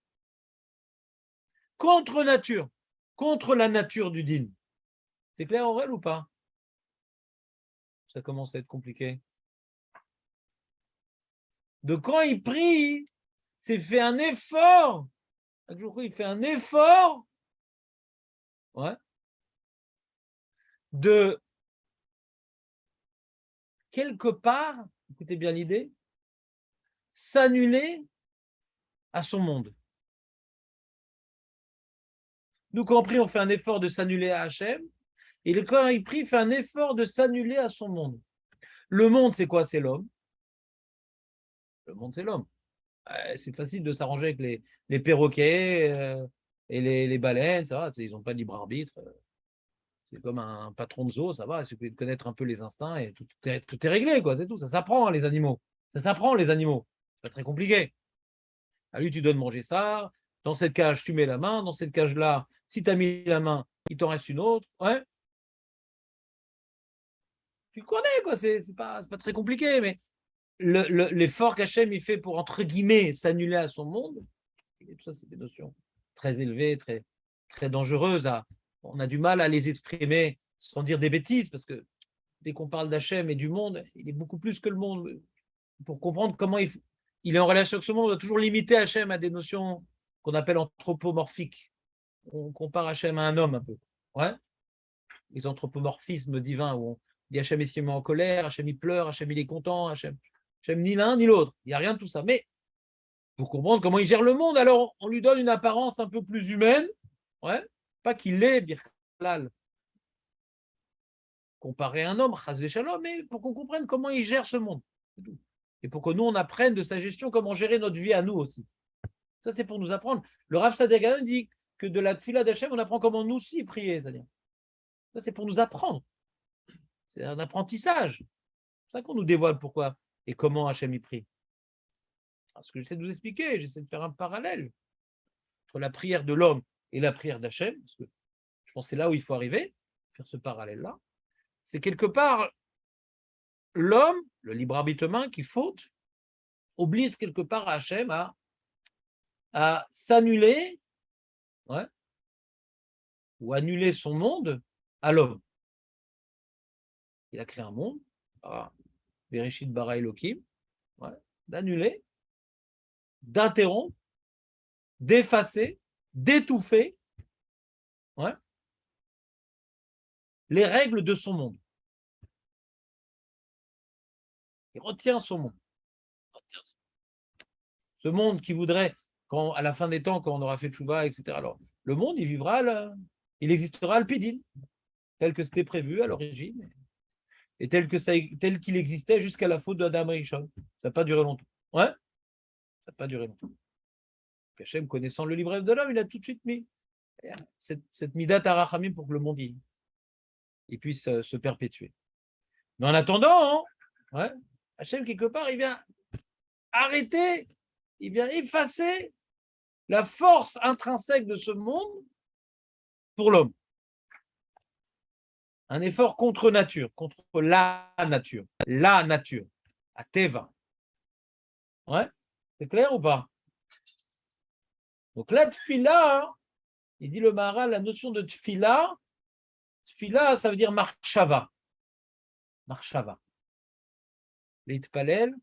contre nature, contre la nature du din. C'est clair, Aurel, ou pas? Ça commence à être compliqué. De quand il prie, c'est fait un effort. Il fait un effort, ouais, de quelque part, écoutez bien l'idée, s'annuler à son monde. Nous, quand on prie, on fait un effort de s'annuler à Hachem, et le corps, il prie, fait un effort de s'annuler à son monde. Le monde, c'est quoi? C'est l'homme. Le monde, c'est l'homme. C'est facile de s'arranger avec les perroquets et les baleines, ça va, ils n'ont pas de libre arbitre. C'est comme un patron de zoo, ça va, il suffit de connaître un peu les instincts et tout est réglé, quoi, c'est tout. Ça s'apprend, hein, les animaux. Ça s'apprend, les animaux. C'est pas très compliqué. À lui, tu donnes manger ça. Dans cette cage, tu mets la main. Dans cette cage-là, si tu as mis la main, il t'en reste une autre. Ouais. Tu connais, quoi. C'est pas très compliqué, mais l'effort qu'Hachem il fait pour, entre guillemets, s'annuler à son monde, et tout ça, c'est des notions très élevées, très, très dangereuses. On a du mal à les exprimer sans dire des bêtises, parce que dès qu'on parle d'Hachem et du monde, il est beaucoup plus que le monde. Pour comprendre comment il est en relation avec ce monde, on doit toujours limiter Hachem à des notions qu'on appelle anthropomorphiques. On compare Hachem à un homme un peu. Ouais. Les anthropomorphismes divins où on dit Hachem est si en colère, Hachem il pleure, Hachem il est content, Hachem ni l'un ni l'autre. Il n'y a rien de tout ça. Mais pour comprendre comment il gère le monde, alors on lui donne une apparence un peu plus humaine. Ouais. Pas qu'il est Birklal, comparé à un homme, Shalom, mais pour qu'on comprenne comment il gère ce monde. Et pour que nous, on apprenne de sa gestion comment gérer notre vie à nous aussi. Ça, c'est pour nous apprendre. Le Rav Sadek dit que de la Tfila d'Hachem, on apprend comment nous aussi prier. C'est-à-dire. Ça, c'est pour nous apprendre. C'est un apprentissage. C'est ça qu'on nous dévoile pourquoi et comment Hachem y prie. Ce que j'essaie de vous expliquer, j'essaie de faire un parallèle entre la prière de l'homme et la prière d'Hachem, parce que je pense que c'est là où il faut arriver, faire ce parallèle-là. C'est quelque part l'homme, le libre arbitre humain qui faute, oblige quelque part à Hachem à s'annuler, ouais, ou annuler son monde à l'homme. Il a créé un monde, Bereshit bara Elohim, ouais, d'annuler, d'interrompre, d'effacer, d'étouffer, ouais, les règles de son monde. Il retient son monde. Ce monde qui voudrait, quand, à la fin des temps, quand on aura fait Tchouva, etc., alors, le monde, il vivra, il existera al Pidim, tel que c'était prévu à l'origine, et tel qu'il existait jusqu'à la faute d'Adam Rishon. Ça n'a pas duré longtemps. Ouais, ça n'a pas duré longtemps. Hachem, connaissant le livre de l'homme, il a tout de suite mis cette midat arachamim pour que le monde il puisse se perpétuer. Mais en attendant, ouais, Hachem, quelque part, il vient arrêter, il vient effacer la force intrinsèque de ce monde pour l'homme. Un effort contre nature, contre la nature, à Teva. Ouais, c'est clair ou pas? Donc la tfila, il dit le Maharal, la notion de tfila, ça veut dire marshava. Marshava. L'itpalel,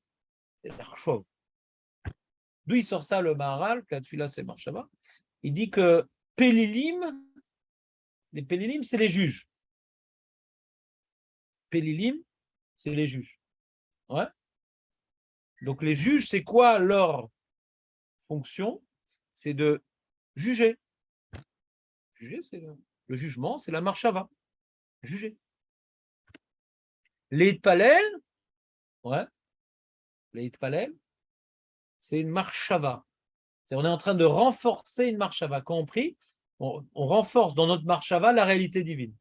c'est l'archov. D'où il sort ça le Maharal, que la tfila c'est marshava? Il dit que Pélilim, les Pélilim, c'est les juges. Pélilim, c'est les juges. Ouais. Donc les juges, c'est quoi leur fonction? C'est de juger. Juger, c'est le jugement, c'est la marshava. Juger. Les Itpalel, ouais, les Itpalel, c'est une marshava. On est en train de renforcer une marshava. Quand on prie, on renforce dans notre marshava la réalité divine.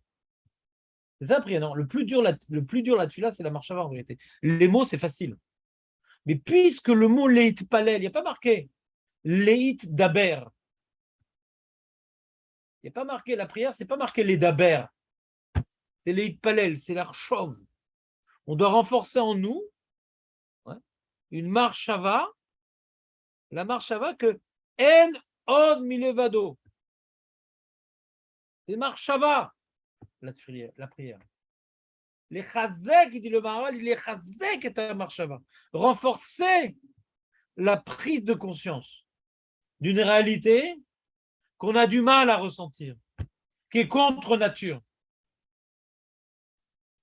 C'est ça, prier, non? Le plus dur là-dessus, c'est la marshava en vérité. Les mots, c'est facile. Mais puisque le mot leit palel, il n'y a pas marqué leit daber. Il n'y a pas marqué la prière, c'est pas marqué les daber. C'est leit palel, c'est l'archov. On doit renforcer en nous une marshava, la marshava que en od milevado. C'est marshava, la prière. Les chazek, il dit le Maharal, les chazek est un marshava. Renforcer la prise de conscience d'une réalité qu'on a du mal à ressentir, qui est contre nature.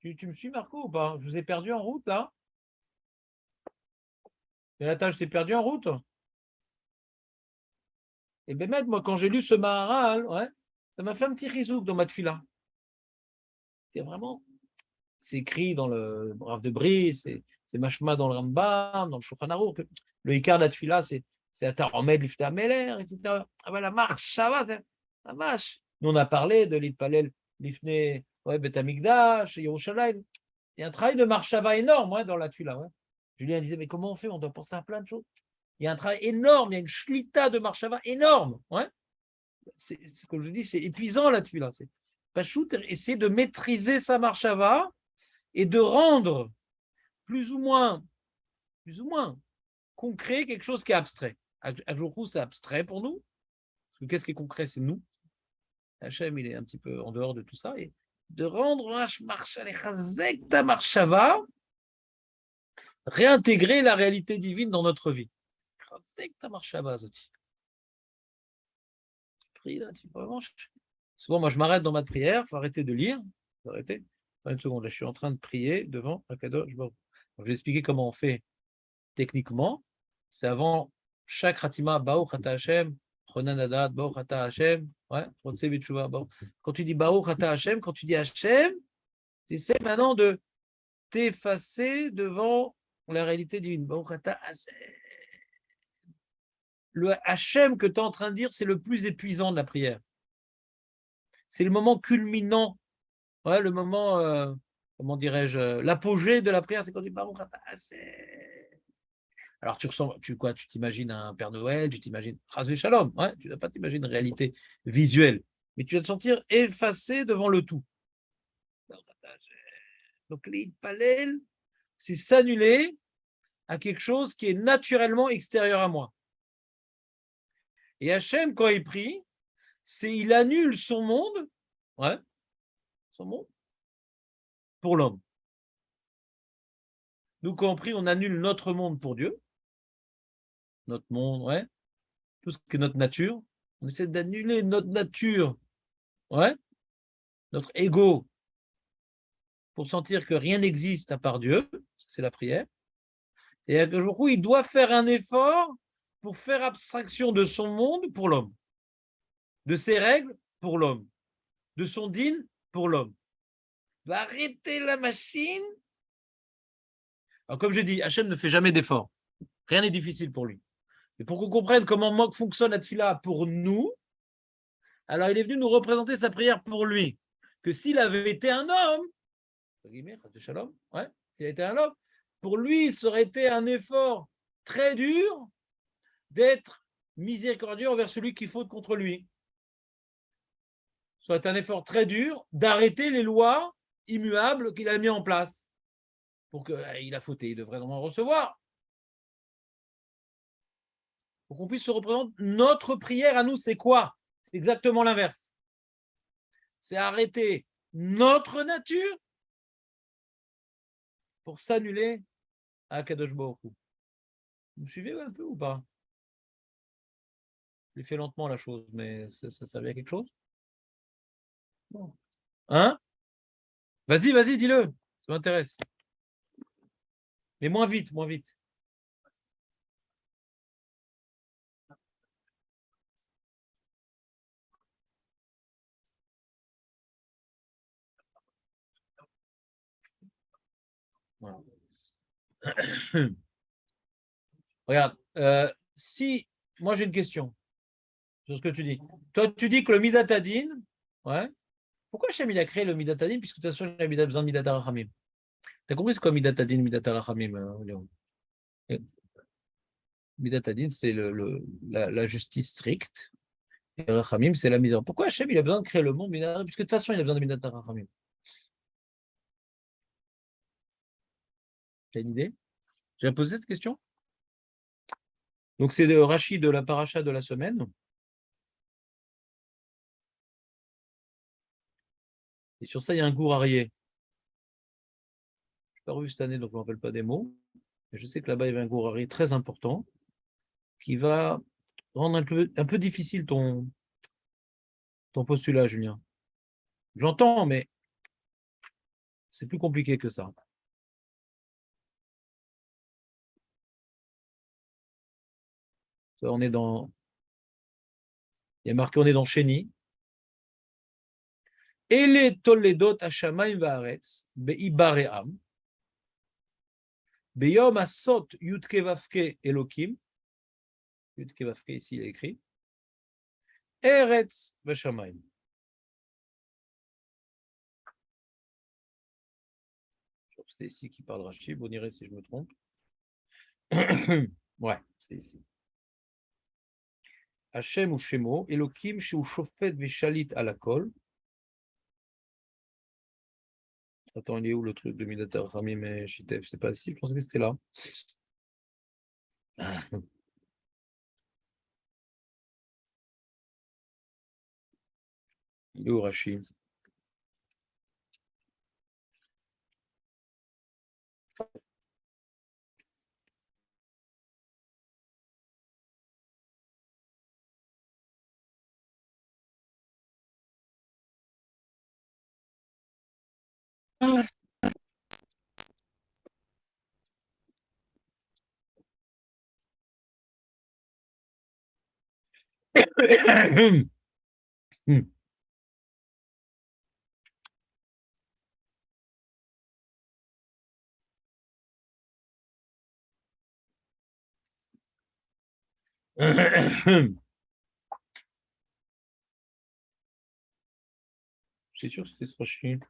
Tu me suis, Marco, ou pas? Je vous ai perdu en route, là. Et là, je t'ai perdu en route. Et bien, moi, quand j'ai lu ce Maharal, ouais, ça m'a fait un petit rizouk dans ma tfila. C'est vraiment, c'est écrit dans le Rav de Brie, c'est machma dans le Rambam, dans le Shulchan Aruch. Le Ikar de la tfila, c'est Ataromed, Lifta Meler, etc. Ah ben, la marche, ça va, la marche. Nous, on a parlé de l'Itpalel, Lifne, ouais, Bet Amikdash, Yerushalayim. Il y a un travail de marchava énorme dans la tfila. Ouais. Julien disait, mais comment on fait? On doit penser à plein de choses. Il y a un travail énorme, il y a une shlita de marchava énorme. Ouais. C'est ce que je dis, c'est épuisant la tfila. C'est Pachout, essayer de maîtriser sa marchava et de rendre plus ou moins concret quelque chose qui est abstrait. À jour, c'est abstrait pour nous. Parce que qu'est-ce qui est concret? C'est nous. Hachem, il est un petit peu en dehors de tout ça. Et de rendre ta marchava, réintégrer la réalité divine dans notre vie. Ta marchava, Zoti. Souvent, moi, je m'arrête dans ma prière. Il faut arrêter de lire. Faut arrêter. Une seconde, là, je suis en train de prier devant Akadosh Baruch. Je vais expliquer comment on fait techniquement. C'est avant chaque Khatima, Baruch Ata Hashem, Ronan Adat, Baruch Ata Hashem, ouais, quand tu dis Baruch Ata Hashem, quand tu dis Hashem, tu essaies maintenant de t'effacer devant la réalité divine. Baruch Ata Hashem. Le Hashem que tu es en train de dire, c'est le plus épuisant de la prière. C'est le moment culminant, ouais, le moment, comment dirais-je, l'apogée de la prière, c'est quand tu dis Baruch Ata Hashem. Alors, tu t'imagines un Père Noël, tu t'imagines Chazvé Shalom, ouais, tu ne dois pas t'imaginer une réalité visuelle, mais tu vas te sentir effacé devant le tout. Donc, l'Itpalel, c'est s'annuler à quelque chose qui est naturellement extérieur à moi. Et Hachem, quand il prie, il annule son monde, ouais, son monde, pour l'homme. Nous, quand on prie, on annule notre monde pour Dieu. notre monde, ouais, tout ce qui est notre nature. On essaie d'annuler notre nature, ouais, notre ego, pour sentir que rien n'existe à part Dieu, c'est la prière. Et à jour où il doit faire un effort pour faire abstraction de son monde pour l'homme, de ses règles pour l'homme, de son dîne pour l'homme. Il va arrêter la machine. Alors, comme j'ai dit, Hachem ne fait jamais d'effort. Rien n'est difficile pour lui. Et pour qu'on comprenne comment fonctionne la tefila pour nous, alors il est venu nous représenter sa prière pour lui. Que s'il avait été un homme, ouais, s'il a été un homme, pour lui, ça aurait été un effort très dur d'être miséricordieux envers celui qui faute contre lui. Ça aurait été un effort très dur d'arrêter les lois immuables qu'il a mis en place. Pour qu'il a fauté, il devrait normalement recevoir. Pour qu'on puisse se représenter notre prière à nous, c'est quoi? C'est exactement l'inverse. C'est arrêter notre nature pour s'annuler à Kadosh Baruch Hu. Vous me suivez un peu ou pas? J'ai fait lentement la chose, mais ça servait à quelque chose? Hein? Vas-y, vas-y, dis-le. Ça m'intéresse. Mais moins vite, moins vite. Voilà. Regarde, si moi j'ai une question sur ce que tu dis. Toi, tu dis que le Midatadine, ouais. Pourquoi Hachem il a créé le Midatadine puisque de toute façon il a besoin de Midata Rachamim? T'as compris ce qu'est Midatadine, Midata Rachamim, Léon? Midatadine, c'est la justice stricte. Et Rachamim, c'est la misère. Pourquoi Hachem il a besoin de créer le monde puisque de toute façon il a besoin de Midata Rachamim? T'as une idée? J'ai posé cette question. Donc c'est de Rashi de la paracha de la semaine. Et sur ça, il y a un gourarié. Je n'ai pas revu cette année, donc je ne me rappelle pas des mots. Mais je sais que là-bas, il y avait un gourarié très important qui va rendre un peu difficile ton postulat, Julien. J'entends, mais c'est plus compliqué que ça. On est dans. Il y a marqué, on est dans Chéni. Ele toledot hashamayim vaaretz be'ibaream beyom asot yudke vavke elokim. Yudke vavke, ici, il est écrit. Eretz v'shamayim. C'est ici qui parle Rachid. Vous direz si je me trompe. Ouais, c'est ici. Hachem ou Shemo, Elohim chez Shofet Vishalit à la colle. Attends, il est où le truc de Midatar Ramim et Shitef? C'est pas ici, je pensais que c'était là. Il est où Rachid? C'est sûr que c'était ce Rachid.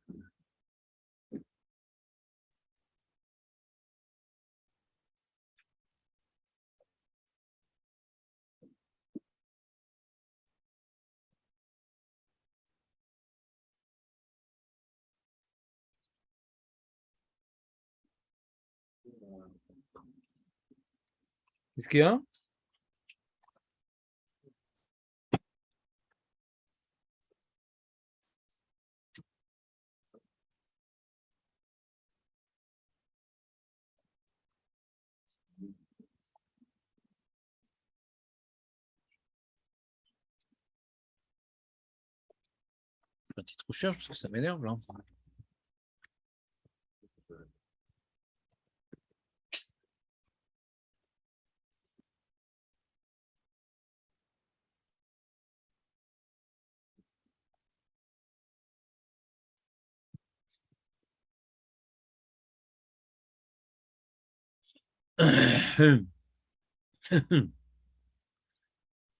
Est-ce qu'il y a? Un titre recherche parce que ça m'énerve là.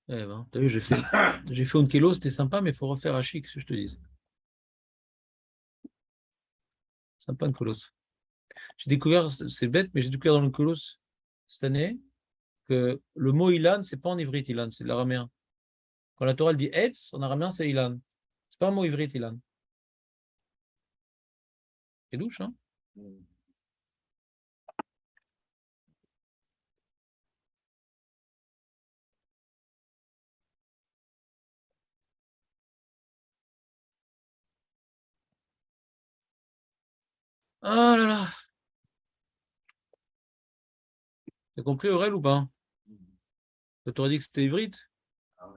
Eh ben, t'as vu, j'ai fait un kilo, c'était sympa, mais il faut refaire à chic, ce que je te dis. Sympa un colos. J'ai découvert, c'est bête, mais j'ai découvert dans le colos cette année que le mot ilan, c'est pas en ivrite ilan, c'est de l'araméen. Quand la Torah elle dit etz, en araméen c'est ilan. C'est pas un mot ivrite ilan. C'est douche, hein? Ah là là! T'as compris Aurel ou pas? Tu aurais dit que c'était ivrite? Ah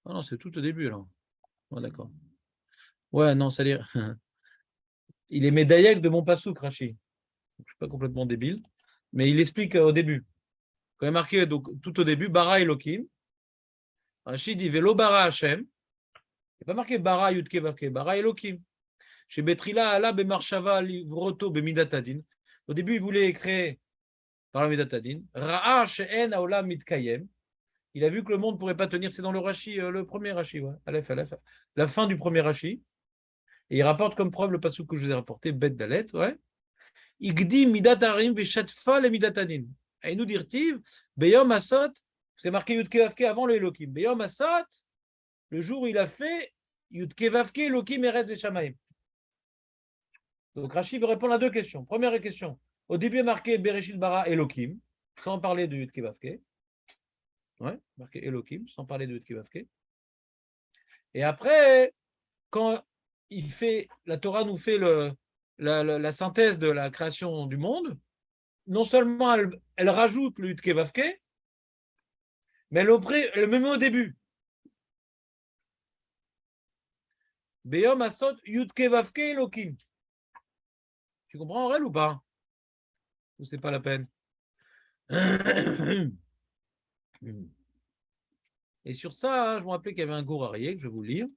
non, c'est tout au début là. Ouais, d'accord. Ouais, non, ça dire. Il est médaillec de mon pasouk, Rachid. Je ne suis pas complètement débile, mais il explique au début. Quand il est marqué donc, tout au début, Bara Elohim, Rachid dit Velo Bara Hashem. Il n'est pas marqué Bara Yudke Vavke, Bara Elohim. Chez Betrila, Allah, Bemarshava, Livroto, Bemidatadin. Au début, il voulait créer par la Midatadin. Ra'a She'en Aolam Mitkayem. Il a vu que le monde ne pourrait pas tenir. C'est dans le Rashi, le premier Rashi, ouais. Aleph, Aleph. La fin du premier Rashi. Et il rapporte comme preuve le passage que je vous ai rapporté, Bet Dalet, ouais. Igdi midatarim veshatfa le midatadin. Et nous dire-t-il, Beyom Asot, c'est marqué Yudke Vavke avant le Elohim. Beyom Asot, le jour où il a fait Yudke Vavke Elohim Eret Veshamayim. Donc Rachid veut répondre à deux questions. Première question, au début est marqué Bereshit Bara Elohim, sans parler de Yudke Vavke. Ouais, marqué Elohim, sans parler de Yudke Vavke. Et après, quand il fait, la Torah nous fait la synthèse de la création du monde, non seulement elle rajoute le Yudke Vavke, mais elle le met au début. Beyom Asot Yudke Vavke Elohim. Tu comprends, Aurel, ou pas? Ou c'est pas la peine? Et sur ça, je me rappelais qu'il y avait un Gour Arié, que je vais vous lire.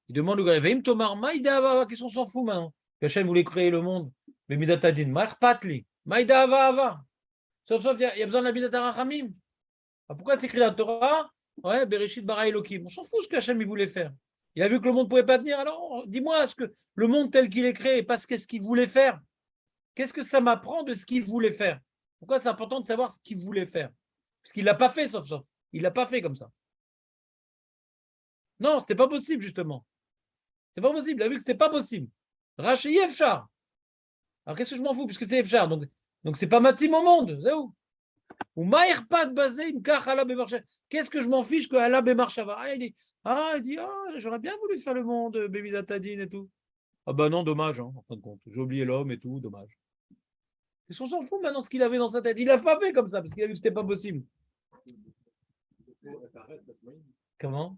Il demande au gars, Veim Tomar, Maïda Ava, qu'est-ce qu'on s'en fout maintenant? Hachem voulait créer le monde. Mais Midatadin, Marpatli, Maïda Ava Ava. Sauf, il y a besoin de la Midatara Ramim. Pourquoi c'est écrit dans la Torah? Ouais, Bereshit Bara Elohim. On s'en fout ce que Hachem voulait faire. Il a vu que le monde ne pouvait pas tenir. Alors, dis-moi, est-ce que le monde tel qu'il est créé, parce qu'est-ce qu'il voulait faire? Qu'est-ce que ça m'apprend de ce qu'il voulait faire? Pourquoi c'est important de savoir ce qu'il voulait faire? Parce qu'il ne l'a pas fait, sauf. Il ne l'a pas fait comme ça. Non, ce n'était pas possible, justement. C'est pas possible. Il a vu que ce n'était pas possible. Rachi Efchar. Alors, qu'est-ce que je m'en fous, puisque c'est Efchar. Donc c'est pas Matim au monde. C'est où? Ou Maïrpat Bazé, Imkach Allah Bemarcha. Qu'est-ce que je m'en fiche que Allah Bemarchava? Il dit, j'aurais bien voulu faire le monde, Bémidatadine et tout. Ah bah non, dommage, hein, en fin de compte. J'ai oublié l'homme et tout, dommage. Qu'est-ce qu'on s'en fout maintenant ce qu'il avait dans sa tête? Il l'a pas fait comme ça, parce qu'il a vu que c'était pas possible. Comment?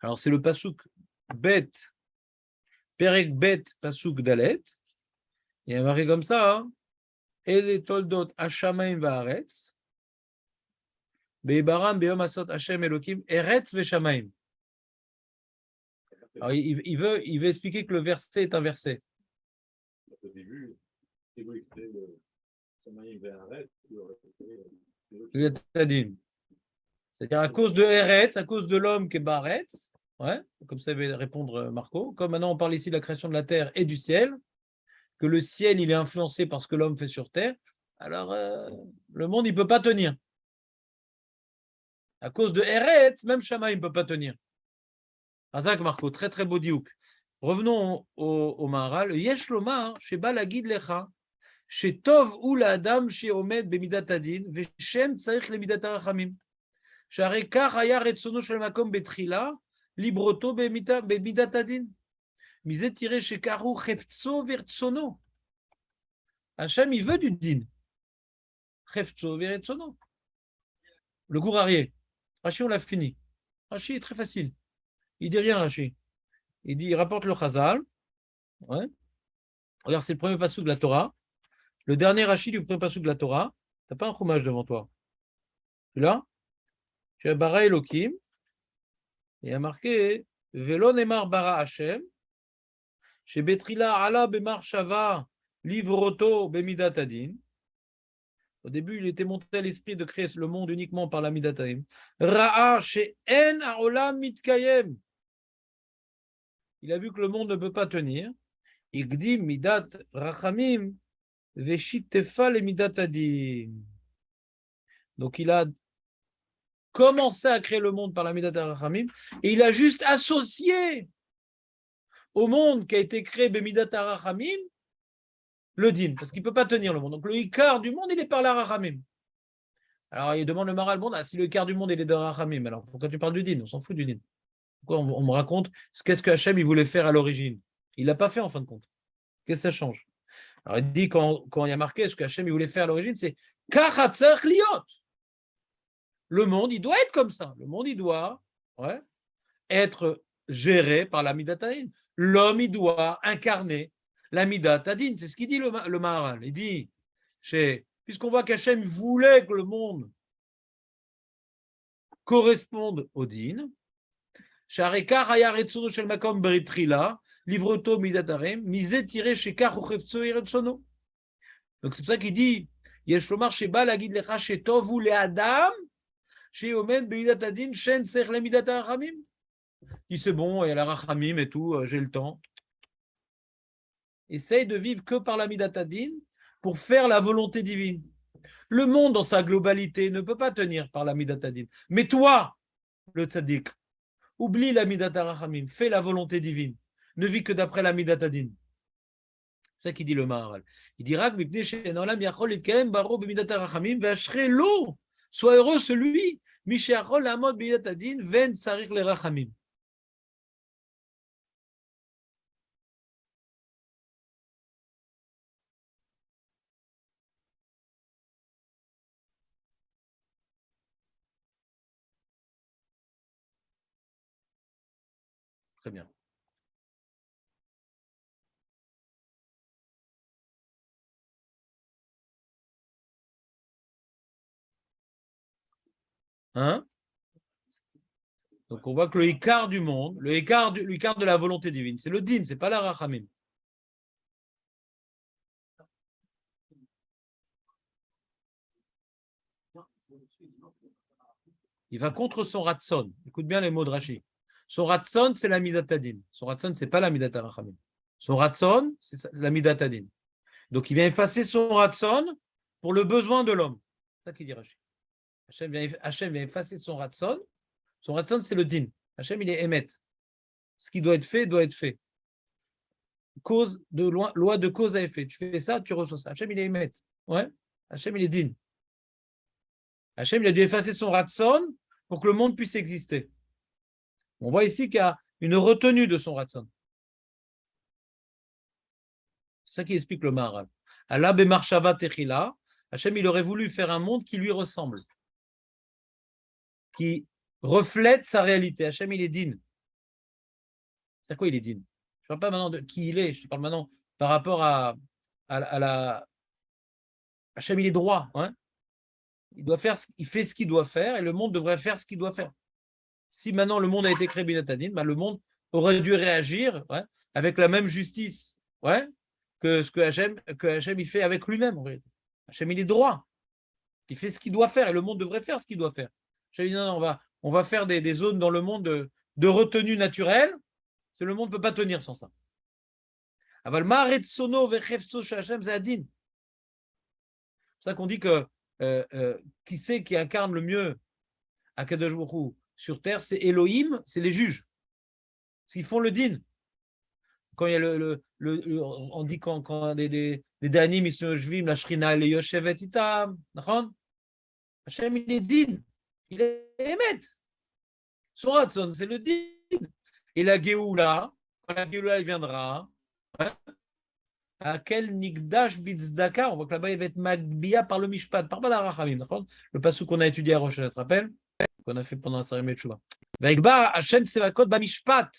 Alors c'est le pasouk Bet, Perek Bet, pasouk Dalet. Il y a marqué comme ça, hein? Et les toldot Hashamaim Vaaretz, Beibaram Beom Asot Hashem Elohim, Eretz Veshamaim. Alors il veut expliquer que le verset est un verset. Au début, c'est-à-dire à cause de Eretz, à cause de l'homme qui est Baretz, ouais, comme ça va répondre Marco, comme maintenant on parle ici de la création de la terre et du ciel, que le ciel il est influencé par ce que l'homme fait sur terre, alors le monde il ne peut pas tenir. À cause de Eretz, même Shama il ne peut pas tenir. Azak Marco, très très beau diouk. Revenons au Maharal. Yesh Lomar, Sheba la guide lecha, Chez Tov ou la Adam, chez Omed, Bemidat Adin, Veshem Tsarich le Midat Arachamim. שהרי כך היה רצונו של מקום בתחילה, libroto במידת הדין. מזה תראה שכך הוא חפצו ורצונו. Hachem, il veut du din. חפצו ורצונו. Le cours arrière. Rashi, on l'a fini. Rashi est très facile. Il dit rien, Rashi. Il rapporte le Chazal. Ouais. Regarde, c'est le premier passage de la Torah. Le dernier Rashi du premier passage de la Torah. Tu n'as pas un chumash devant toi. Tu l'as? Tu as bara Elohim, il y a marqué Velo Nemar bara Hashem, chez Betrila ala bemar shava livroto bemidat adin. Au début, il était monté à l'esprit de créer le monde uniquement par la midat adin. Ra'a chez en haolam mitkayem. Il a vu que le monde ne peut pas tenir. Igdim midat rachamim veshitefa le midat adin. Donc il a commencé à créer le monde par la Midat HaRachamim, et il a juste associé au monde qui a été créé Bemidat HaRachamim le din, parce qu'il ne peut pas tenir le monde. Donc le Ikar du monde, il est par la Rachamim. Alors il demande le Maral, bon, si le Ikar du monde, il est dans Rachamim, alors pourquoi tu parles du din? On s'en fout du din. Pourquoi on me raconte qu'est-ce que Hachem il voulait faire à l'origine? Il ne l'a pas fait en fin de compte. Qu'est-ce que ça change? Alors il dit, quand il y a marqué ce que Hachem il voulait faire à l'origine, c'est Kachatzach liot. Le monde, il doit être comme ça. Le monde, il doit être géré par la Midat Adin. L'homme, il doit incarner la Midat Adin. C'est ce qu'il dit le Maharal. Il dit, puisqu'on voit qu'Hachem voulait que le monde corresponde au din, livroto Midat Arem, misé tiré chez Kachochevtso Eretsono. Donc c'est pour ça qu'il dit, Yesh lomar sheba lagid lecha shetov ou le Adam. Chez Omen, Bemidat Adin, Shen Serle Midat HaRachamim. Il c'est bon, il y a la Rachamim et tout, j'ai le temps. Essaye de vivre que par la Midat Adin pour faire la volonté divine. Le monde dans sa globalité ne peut pas tenir par la Midat Adin. Mais toi, le tzaddik, oublie la Midat HaRachamim, fais la volonté divine. Ne vis que d'après la Midat Adin. C'est ça qu'il dit le Maharal. Il dira que sois heureux celui, Mishéachol Amod Bidat Adin, Ven Tsarich le Rachamim. Très bien. Hein? Donc on voit que le Ikar du monde, le Ikar de la volonté divine, c'est le din, c'est pas la Rachamim. Il va contre son Ratson. Écoute bien les mots de Rashi. Son Ratson, c'est la Midat Adin. Son Ratson, c'est pas la Midat HaRachamim. Son Ratson, c'est la Midat Adin. Donc il vient effacer son Ratson pour le besoin de l'homme. C'est ça qu'il dit Rashi. Hachem vient effacer son Ratson. Son Ratson, c'est le din. Hachem, il est émet. Ce qui doit être fait, doit être fait. Loi de cause à effet. Tu fais ça, tu reçois ça. Hachem, il est émet. Ouais. Hachem, il est din. Hachem, il a dû effacer son Ratson pour que le monde puisse exister. On voit ici qu'il y a une retenue de son Ratson. C'est ça qui explique le Maharal. Allah bemarshava techila. Hachem, il aurait voulu faire un monde qui lui ressemble, qui reflète sa réalité. Hachem, il est din. C'est quoi il est din? Je ne parle pas maintenant de qui il est, je parle maintenant par rapport à la. Hachem, il est droit. Hein? Il fait ce qu'il doit faire et le monde devrait faire ce qu'il doit faire. Si maintenant le monde a été créé binatadin, le monde aurait dû réagir avec la même justice que ce que Hachem il fait avec lui-même. En réalité. Hachem, il est droit. Il fait ce qu'il doit faire et le monde devrait faire ce qu'il doit faire. Hachem dit non, on va faire des zones dans le monde de retenue naturelle, que le monde ne peut pas tenir sans ça. C'est pour ça qu'on dit que qui c'est qui incarne le mieux Akadosh Baruch Hu sur terre, c'est Elohim, c'est les juges. Parce qu'ils font le din. Quand il y a on dit quand les Dayanim, ils sont Yoshvim, la Shrina, elle est Yoshevet Itam. Hachem, il est din. Il est Emet. Son Ratson, c'est le din. Et la Géoula, quand la Géoula, elle viendra, hein, à quel Nigdash Bitzdaka, on voit que là-bas, il va être Magbia par le Mishpat, par Balarachamim. Le passou qu'on a étudié à Rosh, tu te rappelles? Qu'on a fait pendant la cérémonie de Shuvah. Vegba, Hachem Sevakot Bamishpat.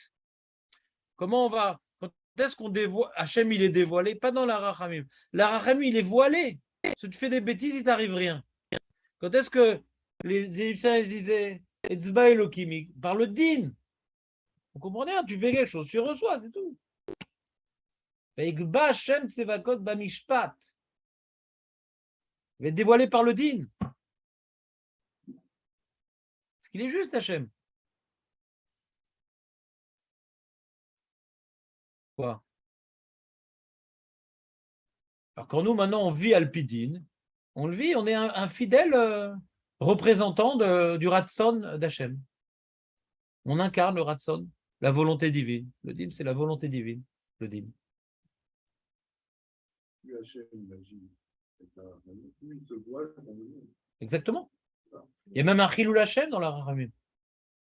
Comment on va? Quand est-ce qu'on dévoile? Hachem, il est dévoilé, pas dans la Rachamim. La Rachamim, il est voilé. Si tu fais des bêtises, il t'arrive rien. Quand est-ce que les Égyptiens ils disaient Etzba Elohim par le din? Vous comprenez? Tu fais quelque chose, tu reçois, c'est tout. Vegba Hachem Sevakot Bamishpat. Il va être dévoilé par le din. Parce qu'il est juste, Hachem. Quoi? Alors quand nous, maintenant, on vit Alpidine, on le vit, on est un fidèle représentant du Ratson d'Hachem. On incarne le Ratson, la volonté divine. Le din, c'est la volonté divine, le din. Exactement. Il y a même un Chilul Hashem dans la Rachamim.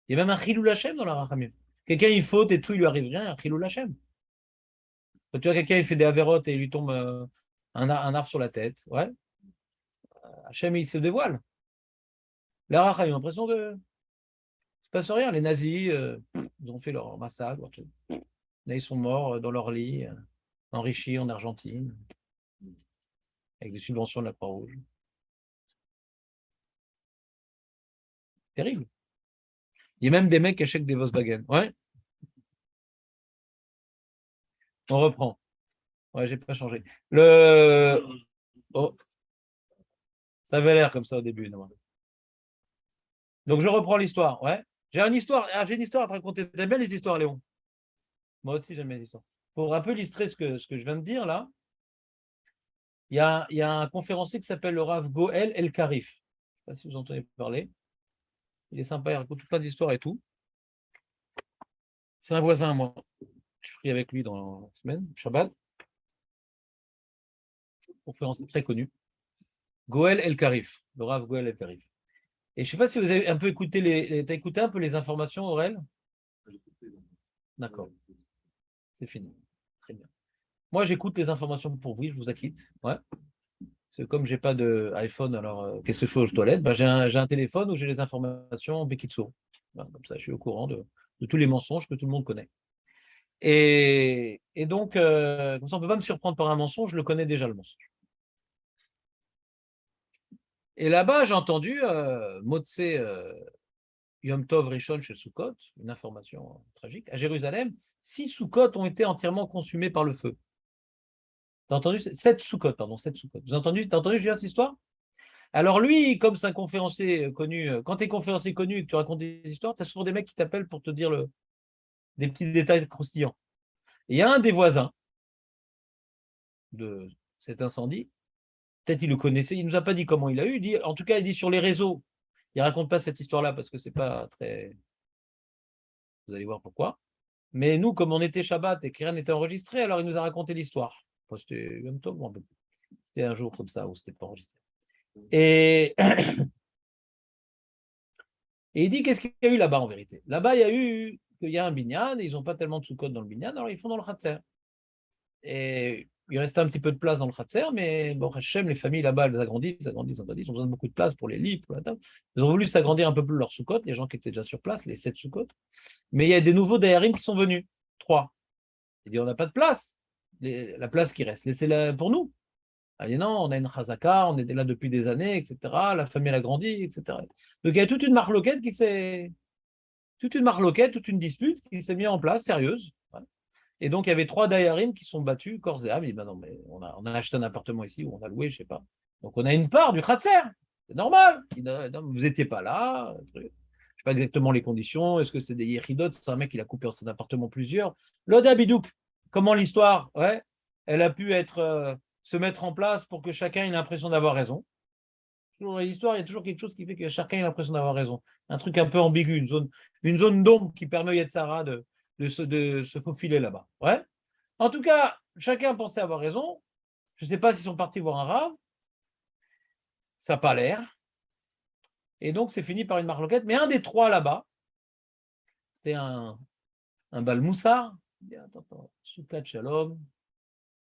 Il y a même un Chilul Hashem dans la Rachamim. Quelqu'un, il faute et tout, il lui arrive rien, un Chilul Hashem. Quand tu vois quelqu'un, il fait des avérotes et il lui tombe un arbre sur la tête, ouais. Hachem, il se dévoile. La Rachamim, j'ai l'impression de... Il ne se passe rien. Les nazis, ils ont fait leur massacre. Là, ils sont morts dans leur lit, enrichis en Argentine, avec des subventions de la Croix-Rouge. Terrible. Il y a même des mecs qui achètent des Volkswagen. Ouais. On reprend. Ouais, j'ai pas changé. Oh. Ça avait l'air comme ça au début. Non. Donc je reprends l'histoire. Ouais. J'ai une histoire à te raconter. T'aimes bien les histoires, Léon? Moi aussi, j'aime bien les histoires. Pour un peu illustrer ce que je viens de dire là, il y a un conférencier qui s'appelle le Rav Goel El Karif. Je ne sais pas si vous entendez parler. Il est sympa, il raconte plein d'histoires et tout. C'est un voisin à moi. Je prie avec lui dans la semaine, Shabbat. Conférencier très connu. Goel El Karif, le Rav Goel El Karif. Et je ne sais pas si vous avez un peu écouté t'as écouté un peu les informations, Aurel? D'accord. C'est fini. Très bien. Moi, j'écoute les informations pour vous, je vous acquitte. Ouais. C'est comme j'ai pas d'iPhone, alors qu'est-ce que je fais aux toilettes? Ben, j'ai un téléphone où j'ai les informations en Bekitso. Voilà, comme ça, je suis au courant de tous les mensonges que tout le monde connaît. Et donc, comme ça, on ne peut pas me surprendre par un mensonge, je le connais déjà le mensonge. Et là-bas, j'ai entendu Motse Yom Tov Rishon chez Sukkot, une information tragique. À Jérusalem, 6 Sukkot ont été entièrement consumés par le feu. T'as entendu? 7 Sukkot, pardon, 7 Sukkot. T'as entendu, Julien, cette histoire? Alors lui, comme c'est un conférencier connu, quand tu es conférencier connu et que tu racontes des histoires, tu as souvent des mecs qui t'appellent pour te dire des petits détails croustillants. Et il y a un des voisins de cet incendie, peut-être il le connaissait, il ne nous a pas dit comment il a eu, en tout cas il dit sur les réseaux, il ne raconte pas cette histoire-là parce que c'est pas très... Vous allez voir pourquoi. Mais nous, comme on était Shabbat et que rien n'était enregistré, alors il nous a raconté l'histoire. C'était un jour comme ça où c'était pas enregistré. Et il dit qu'est-ce qu'il y a eu là-bas en vérité. Là-bas, il y a un binyan, ils n'ont pas tellement de sous-codes dans le binyan, alors ils font dans le khatser. Et il restait un petit peu de place dans le khatser, mais bon, Hachem, les familles là-bas, elles agrandissent, ils ont besoin de beaucoup de place pour les lits, pour la table. Ils ont voulu s'agrandir un peu plus leur sous-codes, les gens qui étaient déjà sur place, les 7 sous-codes. Mais il y a des nouveaux dayarim qui sont venus, 3. Il dit on n'a pas de place, la place qui reste, laissez-la pour nous. Il dit non, on a une chazaka, on était là depuis des années, etc. La famille elle a grandi, etc. Donc il y a toute une marloquette toute une dispute qui s'est mise en place, sérieuse. Voilà. Et donc il y avait 3 dayarim qui sont battus, corps et âme. Il dit ben non, mais on a acheté un appartement ici ou on a loué, je ne sais pas. Donc on a une part du khatser, c'est normal. Il dit, non, vous n'étiez pas là. Je ne sais pas exactement les conditions. Est-ce que c'est des yéchidotes? C'est un mec qui a coupé en son appartement plusieurs. L'Oda Bidouk, comment l'histoire, ouais, elle a pu se mettre en place pour que chacun ait l'impression d'avoir raison. Dans l'histoire, il y a toujours quelque chose qui fait que chacun ait l'impression d'avoir raison. Un truc un peu ambigu, une zone d'ombre qui permet à Yetzara de se faufiler là-bas. Ouais. En tout cas, chacun pensait avoir raison. Je ne sais pas s'ils sont partis voir un rave. Ça n'a pas l'air. Et donc, c'est fini par une marloquette. Mais un des trois là-bas, c'était un Bal Moussar. Il dit, attends, souka de shalom.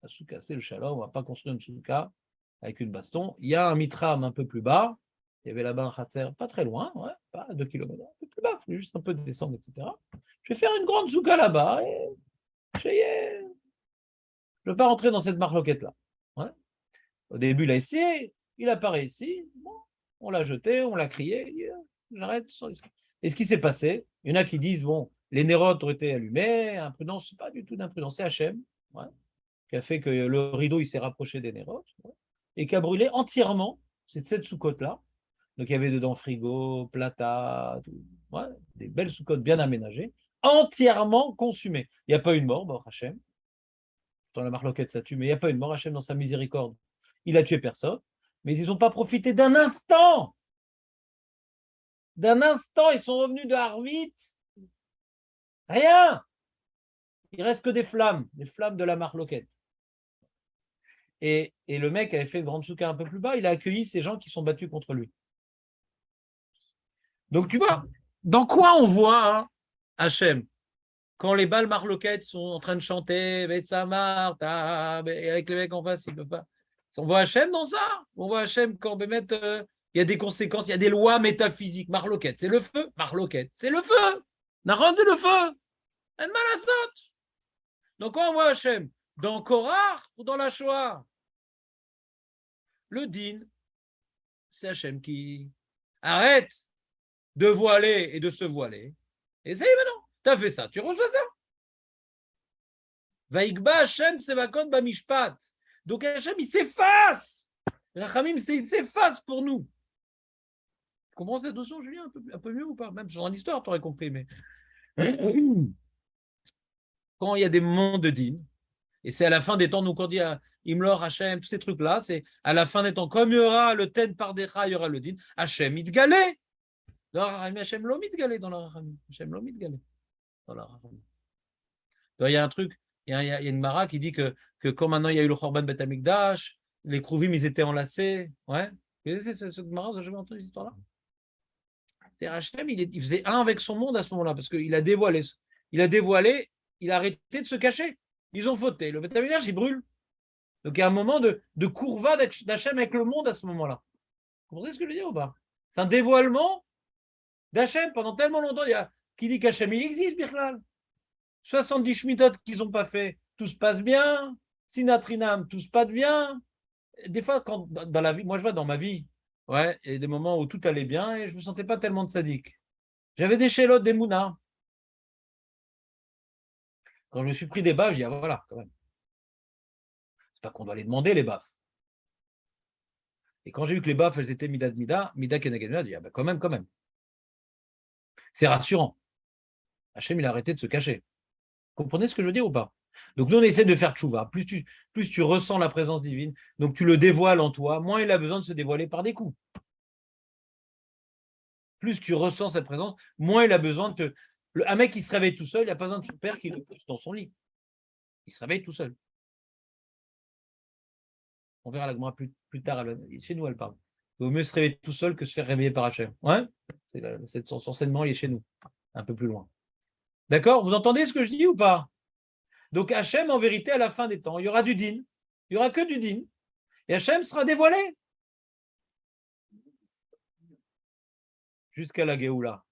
La souka, c'est le shalom. On ne va pas construire une souka avec une baston. Il y a un mitram un peu plus bas. Il y avait là-bas un khatser, pas très loin, ouais, pas à 2 km, un peu plus bas, il faut juste un peu descendre, etc. Je vais faire une grande souka là-bas et je ne veux pas rentrer dans cette marloquette-là. Ouais. Au début, il a essayé, il n'a pas réussi. Bon, on l'a jeté, on l'a crié, j'arrête. Et ce qui s'est passé, il y en a qui disent, bon, les nérotes ont été allumés, imprudence, pas du tout d'imprudence, c'est Hachem, ouais, qui a fait que le rideau il s'est rapproché des nérotes, ouais, et qui a brûlé entièrement cette sous-côte-là. Donc il y avait dedans frigo, plata, tout, ouais, des belles sous-côtes bien aménagées, entièrement consumées. Il n'y a pas eu de mort, bon, Hachem. Dans la marloquette, ça tue, mais il n'y a pas eu de mort, Hachem dans sa miséricorde. Il a tué personne, mais ils n'ont pas profité d'un instant. D'un instant, ils sont revenus de Harvit. Rien. Il reste que des flammes de la marloquette. Et le mec avait fait une grande souka un peu plus bas, il a accueilli ces gens qui sont battus contre lui. Donc tu vois, dans quoi on voit hein, Hachem quand les balles marloquettes sont en train de chanter, avec le mec en face, il ne peut pas. On voit Hachem dans ça. On voit Hachem quand il y a des conséquences, il y a des lois métaphysiques. Marloquette, c'est le feu. Marloquette, c'est le feu. Naron, c'est le feu. Donc, quand on voit Hachem dans Korah ou dans la Shoah, le din, c'est Hachem qui arrête de voiler et de se voiler. Et ça y est maintenant, tu as fait ça, tu reçois ça. Vaïkba Hachem Tsevakot Bamishpat. Donc Hachem, il s'efface. Rachamim, il s'efface pour nous. Tu comprends cette notion, Julien, un peu mieux ou pas? Même dans l'histoire, tu aurais compris. Mais quand il y a des moments de dîme, et c'est à la fin des temps, nous, quand on dit Imlor, Hachem, tous ces trucs-là, c'est à la fin des temps, comme il y aura le ten par decha, il y aura le dîme, Hachem, Itgalé. Dans la Rachamim, Hachem, l'homme, Itgalé dans la Rachamim. Hachem, l'homme, Itgalé dans la Rachamim. Il y a un truc, il y a une mara qui dit que quand maintenant il y a eu le Khorban Bet Amikdash, les Krouvim, ils étaient enlacés. Ouais. C'est ce mara, vous avez jamais entendu cette histoire-là? C'est Hachem, il faisait un avec son monde à ce moment-là, parce qu'il a dévoilé, il a arrêté de se cacher. Ils ont fauté. Le Bet Amikdash, il brûle. Donc il y a un moment de courva d'Hachem avec le monde à ce moment-là. Vous comprenez ce que je veux dire ou pas? C'est un dévoilement d'Hachem pendant tellement longtemps. Il y a qui dit qu'Hachem, il existe, Birklal. 70 Shmitot qu'ils n'ont pas fait, tout se passe bien. Sinatrinam, tout se passe bien. Des fois, quand dans la vie, moi je vois dans ma vie, ouais, il y a des moments où tout allait bien et je ne me sentais pas tellement de sadique. J'avais des chélotes, des mounas. Quand je me suis pris des baffes, j'ai dit, ah, voilà, quand même. C'est pas qu'on doit les demander, les baffes. Et quand j'ai vu que les baffes, elles étaient mida keneged mida, j'ai dit, ah, ben, quand même. C'est rassurant. Hachem, il a arrêté de se cacher. Vous comprenez ce que je veux dire ou pas? Donc nous, on essaie de faire tchouva. Plus tu ressens la présence divine, donc tu le dévoiles en toi, moins il a besoin de se dévoiler par des coups. Plus tu ressens cette présence, moins il a besoin de te... Un mec qui se réveille tout seul, il n'a pas besoin de son père qui le pousse dans son lit. Il se réveille tout seul. On verra la Gemara plus tard. Chez nous, elle parle. Il vaut mieux se réveiller tout seul que se faire réveiller par Hachem. Ouais, son enseignement, il est chez nous, un peu plus loin. D'accord? Vous entendez ce que je dis ou pas? Donc Hachem, en vérité, à la fin des temps, il y aura du din. Il n'y aura que du din. Et Hachem sera dévoilé. Jusqu'à la Géoula.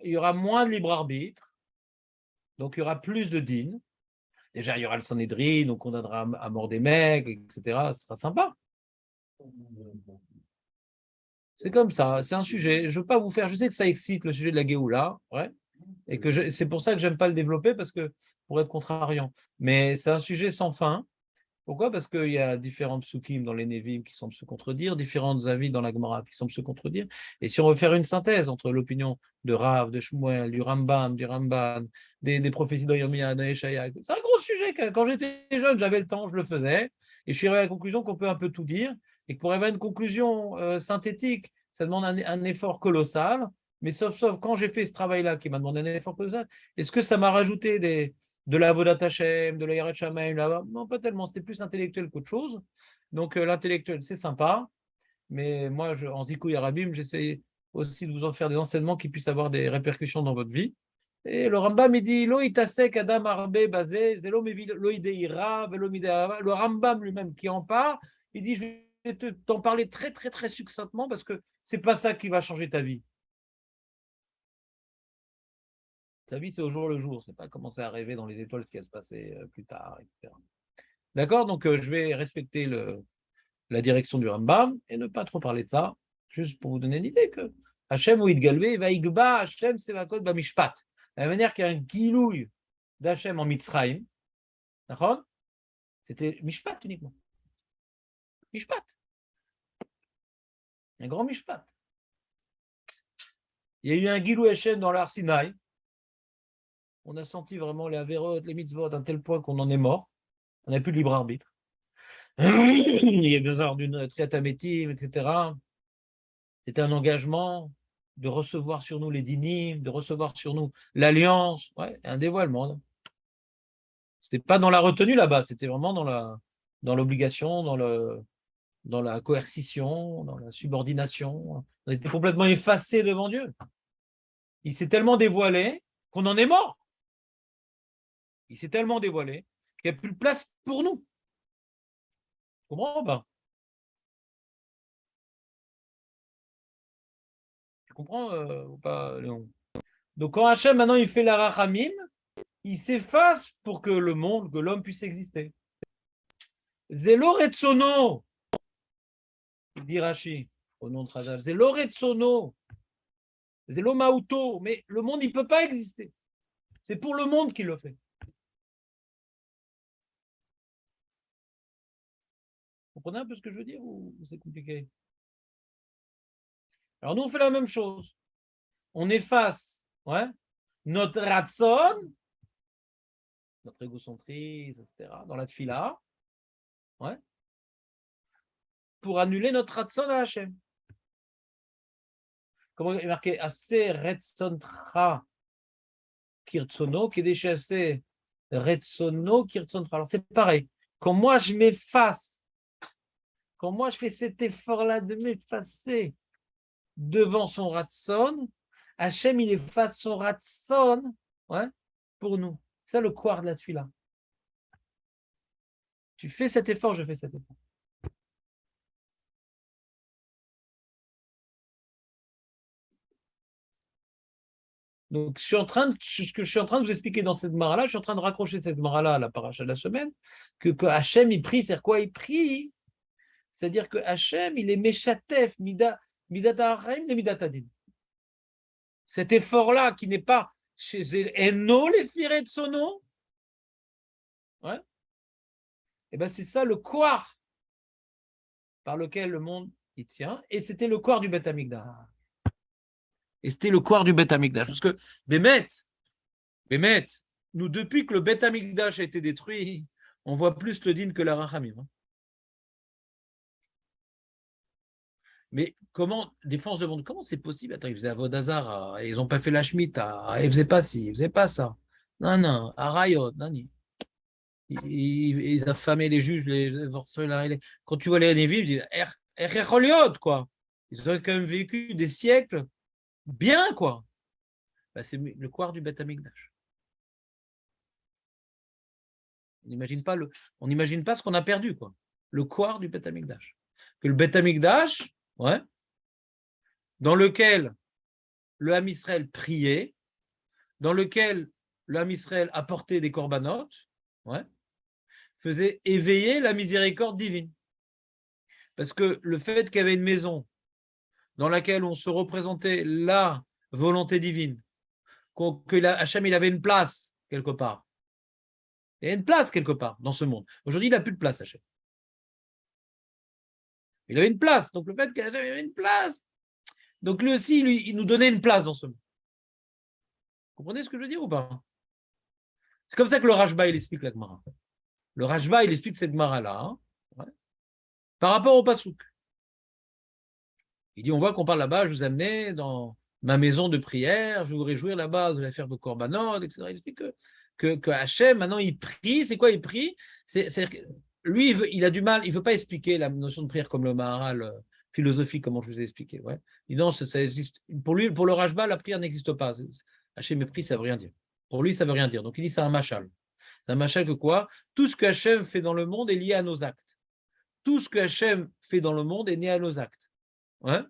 Il y aura moins de libre arbitre. Donc il y aura plus de din. Déjà, il y aura le Sanhedrin, on condamnera à mort des mecs, etc. Ce sera sympa. C'est comme ça, c'est un sujet. Je ne veux pas vous faire, je sais que ça excite le sujet de la Géoula, ouais, et que c'est pour ça que je n'aime pas le développer, parce que pour être contrariant. Mais c'est un sujet sans fin. Pourquoi? Parce qu'il y a différents psukim dans les Nevi'im qui semblent se contredire, différents avis dans la Gemara qui semblent se contredire. Et si on veut faire une synthèse entre l'opinion de Rav, de Shmuel, du Rambam, du Ramban, des prophéties d'Yirmiyah, d'Yeshaya, c'est un gros sujet. Quand j'étais jeune, j'avais le temps, je le faisais. Et je suis arrivé à la conclusion qu'on peut un peu tout dire. Et que pour avoir une conclusion synthétique, ça demande un effort colossal. Mais sauf quand j'ai fait ce travail-là qui m'a demandé un effort colossal, est-ce que ça m'a rajouté de la Avodat Hashem, de la Yirat Shamayim, là-bas. Non, pas tellement, c'était plus intellectuel qu'autre chose. Donc l'intellectuel, c'est sympa, mais moi, en Zikouï Arabim, j'essaie aussi de vous en faire des enseignements qui puissent avoir des répercussions dans votre vie. Et le Rambam, il dit, Lo itasek adam arbe bazé, zelo mevi lo ideira, velo midehava. Le Rambam lui-même qui en parle, il dit, je vais t'en parler très, très, très succinctement parce que c'est pas ça qui va changer ta vie. Ta vie, c'est au jour le jour. C'est pas commencer à rêver dans les étoiles ce qui va se passer plus tard, etc. D'accord? Donc, je vais respecter la direction du Rambam et ne pas trop parler de ça, juste pour vous donner une idée que Hachem ou Idgalvé, va Igba, Hachem, Sevakot, Bamishpat. De la manière qu'il y a un gilouille d'Hachem en Mitzrayim, d'accord? C'était Mishpat uniquement. Mishpat. Un grand Mishpat. Il y a eu un Gilou Hachem dans l'Ar Sinaï. On a senti vraiment les Averot, les Mitzvot, à un tel point qu'on en est mort. On n'a plus de libre arbitre. Il y a besoin d'une triatamétime, etc. C'était un engagement de recevoir sur nous les dinim, de recevoir sur nous l'alliance, ouais, un dévoilement. C'était pas dans la retenue là-bas, c'était vraiment dans l'obligation, dans la coercition, dans la subordination. On était complètement effacés devant Dieu. Il s'est tellement dévoilé qu'on en est mort. Il s'est tellement dévoilé qu'il n'y a plus de place pour nous. Tu comprends pas? Tu comprends ou pas, Léon? Donc quand Hachem maintenant il fait la rachamim, il s'efface pour que le monde, que l'homme puisse exister. Zelo retsono, dit Rashi, au nom de Chazal. Zelo retsono, zelo mauto, mais le monde il ne peut pas exister. C'est pour le monde qu'il le fait. Vous comprenez un peu ce que je veux dire ou c'est compliqué? Alors nous on fait la même chose. On efface, ouais, notre ratson, notre égocentrisme, etc., dans la tfila, ouais, pour annuler notre ratson à Hachem. Comment il est marqué? Assez retzontra kirtsono, kedeshase retsono kirtsontra. Alors c'est pareil. Quand moi je m'efface, quand moi je fais cet effort-là de m'effacer devant son ratson, Hachem il efface son ratson, ouais, pour nous. C'est ça le quart de la tfila. Tu fais cet effort, je fais cet effort. Donc, ce que je suis en train de vous expliquer dans cette mara-là, je suis en train de raccrocher cette mara-là à la paracha de la semaine, que Hachem, il prie, c'est quoi il prie? C'est-à-dire que Hachem, il est Meshatef, Midat Ha'achaim, le Midat Hadin. Cet effort-là qui n'est pas chez Eno, les firets de son nom, ouais, et ben c'est ça le quart par lequel le monde il tient, et c'était le quart du Beth Amikdash. Et c'était le quart du Beth Amikdash. Parce que, Bémet, nous, depuis que le Beth Amikdash a été détruit, on voit plus le din que la Rachamim. Hein. Mais comment, des fois on se demande, comment c'est possible? Attends, ils faisaient Avodazar, ils n'ont pas fait la Shemitah, ils ne faisaient pas ci, ils ne faisaient pas ça. Non, Arayot, non. Ils affamaient les juges, les orphelins. Quand tu vois les Névim, ils disent quoi. Ils ont quand même vécu des siècles bien, quoi. Ben, c'est le quart du Beth Amikdash. On n'imagine pas ce qu'on a perdu, quoi. Le quart du Beth Amikdash. Que le Beth Amikdash, ouais, dans lequel le Ham Israël priait, dans lequel le Ham Israël apportait des corbanotes, ouais, faisait éveiller la miséricorde divine. Parce que le fait qu'il y avait une maison dans laquelle on se représentait la volonté divine, que Hachem il avait une place quelque part. Il y a une place quelque part dans ce monde. Aujourd'hui, il n'a plus de place, Hachem. Il avait une place. Donc le fait qu'Hachem avait une place, donc lui aussi, il nous donnait une place dans ce monde. Vous comprenez ce que je veux dire ou pas? C'est comme ça que le Rashba, il explique la Gemara. Le Rashba, il explique cette Gemara-là, hein, ouais, par rapport au Passouk. Il dit, on voit qu'on parle là-bas, je vous amenais dans ma maison de prière, je vais vous réjouir là-bas, vous allez faire vos korbanot, etc. Il explique que que Hachem, maintenant, il prie. C'est quoi, il prie? Lui, il a du mal, il ne veut pas expliquer la notion de prière comme le Maharal philosophique, comment je vous ai expliqué. Ouais. Il dit non, ça existe. Pour lui, pour le Rashba, la prière n'existe pas. Hachem est prie, ça ne veut rien dire. Pour lui, ça ne veut rien dire. Donc, il dit c'est un machal. C'est un machal que quoi? Tout ce que Hachem fait dans le monde est lié à nos actes. Tout ce que Hachem fait dans le monde est lié à nos actes. Ouais.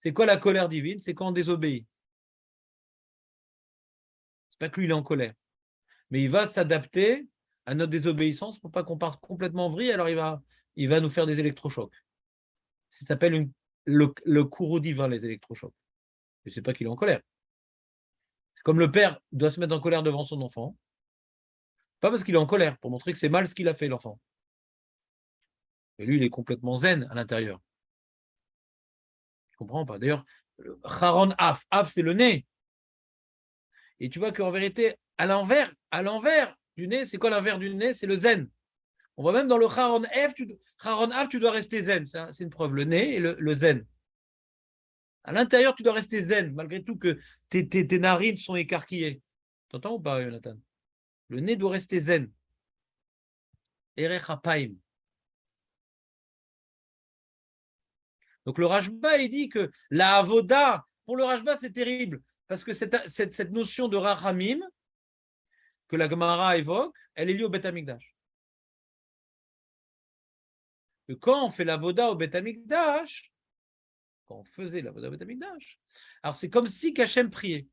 C'est quoi la colère divine? C'est quand on désobéit. C'est pas que lui, il est en colère. Mais il va s'adapter à notre désobéissance pour pas qu'on parte complètement en vrille. Alors, il va nous faire des électrochocs. Ça s'appelle le courroux divin, les électrochocs. Je ne sais pas qu'il est en colère. C'est comme le père doit se mettre en colère devant son enfant. Pas parce qu'il est en colère, pour montrer que c'est mal ce qu'il a fait, l'enfant. Et lui, il est complètement zen à l'intérieur. Je ne comprends pas. D'ailleurs, Charon Af, Af, c'est le nez. Et tu vois qu'en vérité, à l'envers du nez, c'est quoi l'envers du nez? C'est le zen. On voit même dans le Charon F, tu dois rester zen. C'est une preuve. Le nez et le zen. À l'intérieur, tu dois rester zen, malgré tout que tes narines sont écarquillées. T'entends ou pas, Jonathan? Le nez doit rester zen. Erech hapaim. Donc le Rashba, il dit que la avoda, pour le Rashba, c'est terrible. Parce que cette notion de rachamim, que la Gemara évoque, elle est liée au Beth Amikdash. Que quand on fait la avoda au Beth Amikdash, quand on faisait la avoda au Beth Amikdash, alors c'est comme si Kachem priait.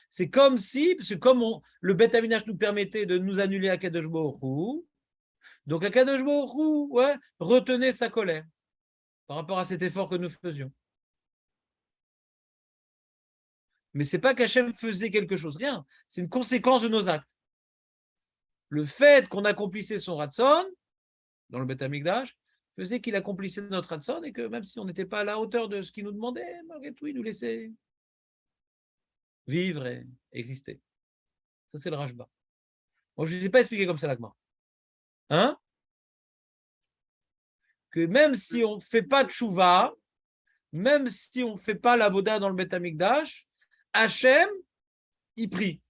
C'est comme si, parce que comme le Beth Amikdash nous permettait de nous annuler à Kadosh Baruch Hu, donc Kadosh Baruch Hu, ouais, retenait sa colère par rapport à cet effort que nous faisions. Mais ce n'est pas qu'Hachem faisait quelque chose, rien. C'est une conséquence de nos actes. Le fait qu'on accomplissait son ratson, dans le Beth Amikdash, faisait qu'il accomplissait notre ratson et que même si on n'était pas à la hauteur de ce qu'il nous demandait, malgré tout, il nous laissait vivre et exister. Ça, c'est le Rashba. Moi, je ne vous ai pas expliqué comme ça l'Agma. Hein? Que même si on ne fait pas de tchouva, même si on ne fait pas l'avoda dans le Beth Amikdash, Hachem, il prie.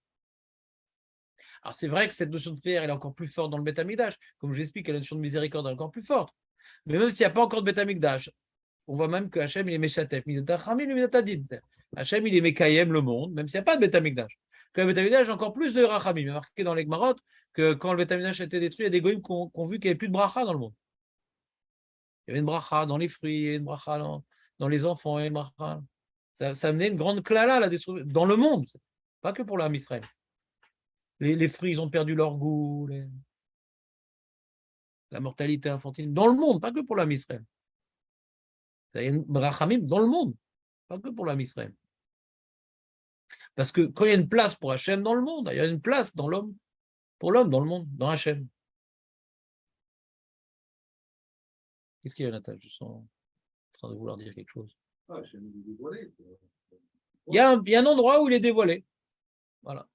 Alors c'est vrai que cette notion de prière elle est encore plus forte dans le Beth Amikdash. Comme je l'explique, la notion de miséricorde est encore plus forte. Mais même s'il n'y a pas encore de Beth Amikdash, on voit même que Hachem il est Meshatef, Hachem il est Mekayem le monde, même s'il n'y a pas de Beth Amikdash. Que le Beth Amikdash a encore plus de Rachamim. Il est marqué dans les Gmarot que quand le Beth Amikdash a été détruit, il y a des goïms qui ont vu qu'il n'y avait plus de bracha dans le monde. Il y avait une bracha dans les fruits, il y avait une bracha dans les enfants, il y avait une bracha. Ça amenait une grande klala la destruction dans le monde, pas que pour l'âme Israël. Les fruits, ils ont perdu leur goût, la mortalité infantile dans le monde, pas que pour l'âme Israël. Il y a une brachamim dans le monde, pas que pour l'âme Israël. Parce que quand il y a une place pour Hachem dans le monde, il y a une place dans l'homme, pour l'homme dans le monde, dans Hachem. Qu'est-ce qu'il y a, Nathan? Je sens en train de vouloir dire quelque chose. Il y a un endroit où il est dévoilé. Voilà.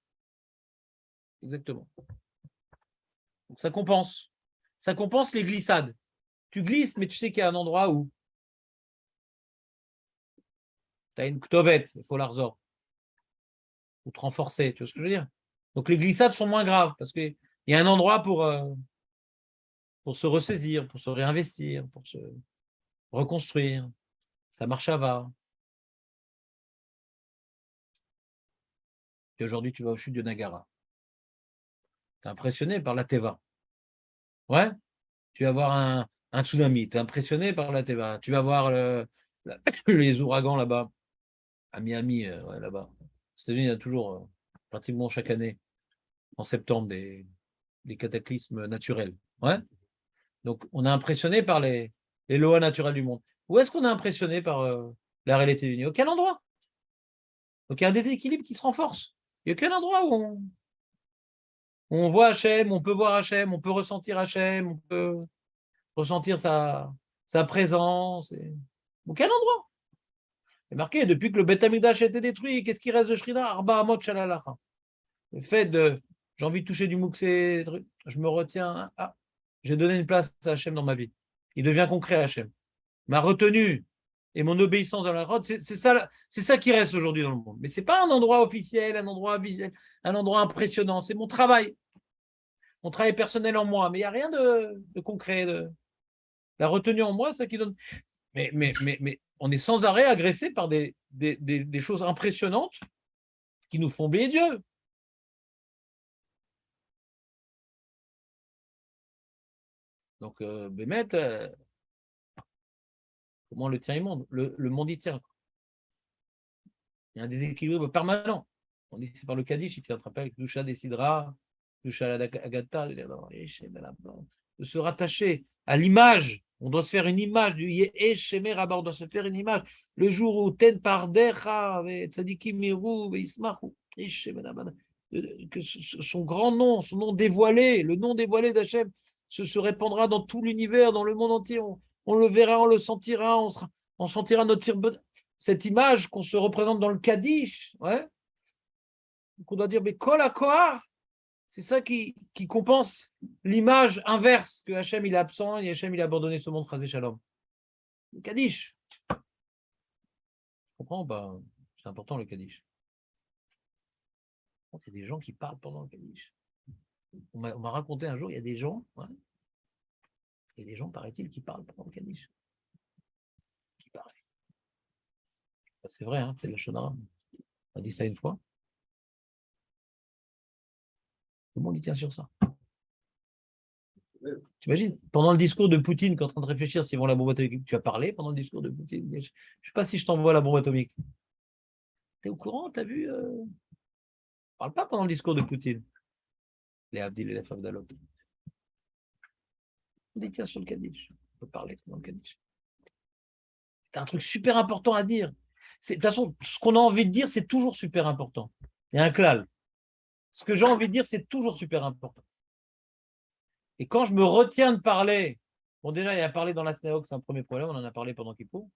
Exactement. Donc ça compense. Ça compense les glissades. Tu glisses, mais tu sais qu'il y a un endroit où tu as une ktovet, il faut la résorber. Ou te renforcer, tu vois ce que je veux dire? Donc les glissades sont moins graves parce qu'il y a un endroit pour se ressaisir, pour se réinvestir, pour se reconstruire. Ça marche à va. Et aujourd'hui, tu vas aux chutes de Nagara. Tu es impressionné par la Teva. Ouais? Tu vas voir un tsunami. Tu es impressionné par la Teva. Tu vas voir les ouragans là-bas, à Miami, ouais, là-bas. Aux États-Unis, il y a toujours, pratiquement chaque année, en septembre, des cataclysmes naturels. Ouais? Donc, on est impressionné par les lois naturelles du monde. Où est-ce qu'on est impressionné par la réalité du monde? Aucun endroit. Donc, il y a un déséquilibre qui se renforce. Il n'y a aucun endroit où on voit Hachem, on peut voir Hachem, on peut ressentir Hachem, on peut ressentir sa présence. Aucun endroit. C'est marqué, depuis que le Beth Amikdash a été détruit, qu'est-ce qui reste de Shrina? Arba Amot Shalalacha. Le fait de, j'ai envie de toucher du mouxé, je me retiens. J'ai donné une place à Hachem dans ma vie. Il devient concret Hachem. M'a retenu. et mon obéissance à la route, c'est ça qui reste aujourd'hui dans le monde. Mais ce n'est pas un endroit officiel, un endroit visuel, un endroit impressionnant. C'est mon travail personnel en moi. Mais il n'y a rien de concret. La retenue en moi, c'est ça qui donne. Mais on est sans arrêt agressé par des choses impressionnantes qui nous font oublier Dieu. Donc, Bémet, comment le tien il monte le monde y tient. Il y a un déséquilibre permanent. On dit c'est par le Kaddish, tu te rappelles, avec Doucha décidera, Doucha Agata, de se rattacher à l'image. On doit se faire une image du Yeheshemer Rabba, on doit se faire une image. Le jour où Ten Pardecha, Tzadikim Miru, Ismachu, que son grand nom, son nom dévoilé, le nom dévoilé d'Hachem, se répandra dans tout l'univers, dans le monde entier. On le verra, on le sentira, on sentira notre cette image qu'on se représente dans le Kaddish, ouais. Donc on doit dire, mais Kol HaKoach, c'est ça qui compense l'image inverse que Hachem il est absent et Hachem il a abandonné ce monde, Chazé Shalom. Le Kaddish. Tu comprends? Bah, c'est important le Kaddish. C'est des gens qui parlent pendant le Kaddish. On m'a raconté un jour, il y a des gens, ouais, il y a des gens, paraît-il, qui parlent pendant le Kaddish. Qui paraît. C'est vrai, hein, c'est de la Shonara. On a dit ça une fois. Tout le monde y tient sur ça. Tu imagines, pendant le discours de Poutine, quand on est en train de réfléchir s'ils vont la bombe atomique, tu as parlé pendant le discours de Poutine. Je ne sais pas si je t'envoie la bombe atomique. Tu es au courant? Tu as vu parle pas pendant le discours de Poutine. Les Abdil et les Favdalot. On y tient sur le Kaddish. On peut parler pendant le Kaddish. C'est un truc super important à dire. De toute façon, ce qu'on a envie de dire, c'est toujours super important. Il y a un klal. Ce que j'ai envie de dire, c'est toujours super important. Et quand je me retiens de parler, bon, déjà, il y a parlé dans la synagogue, c'est un premier problème, on en a parlé pendant Kippour.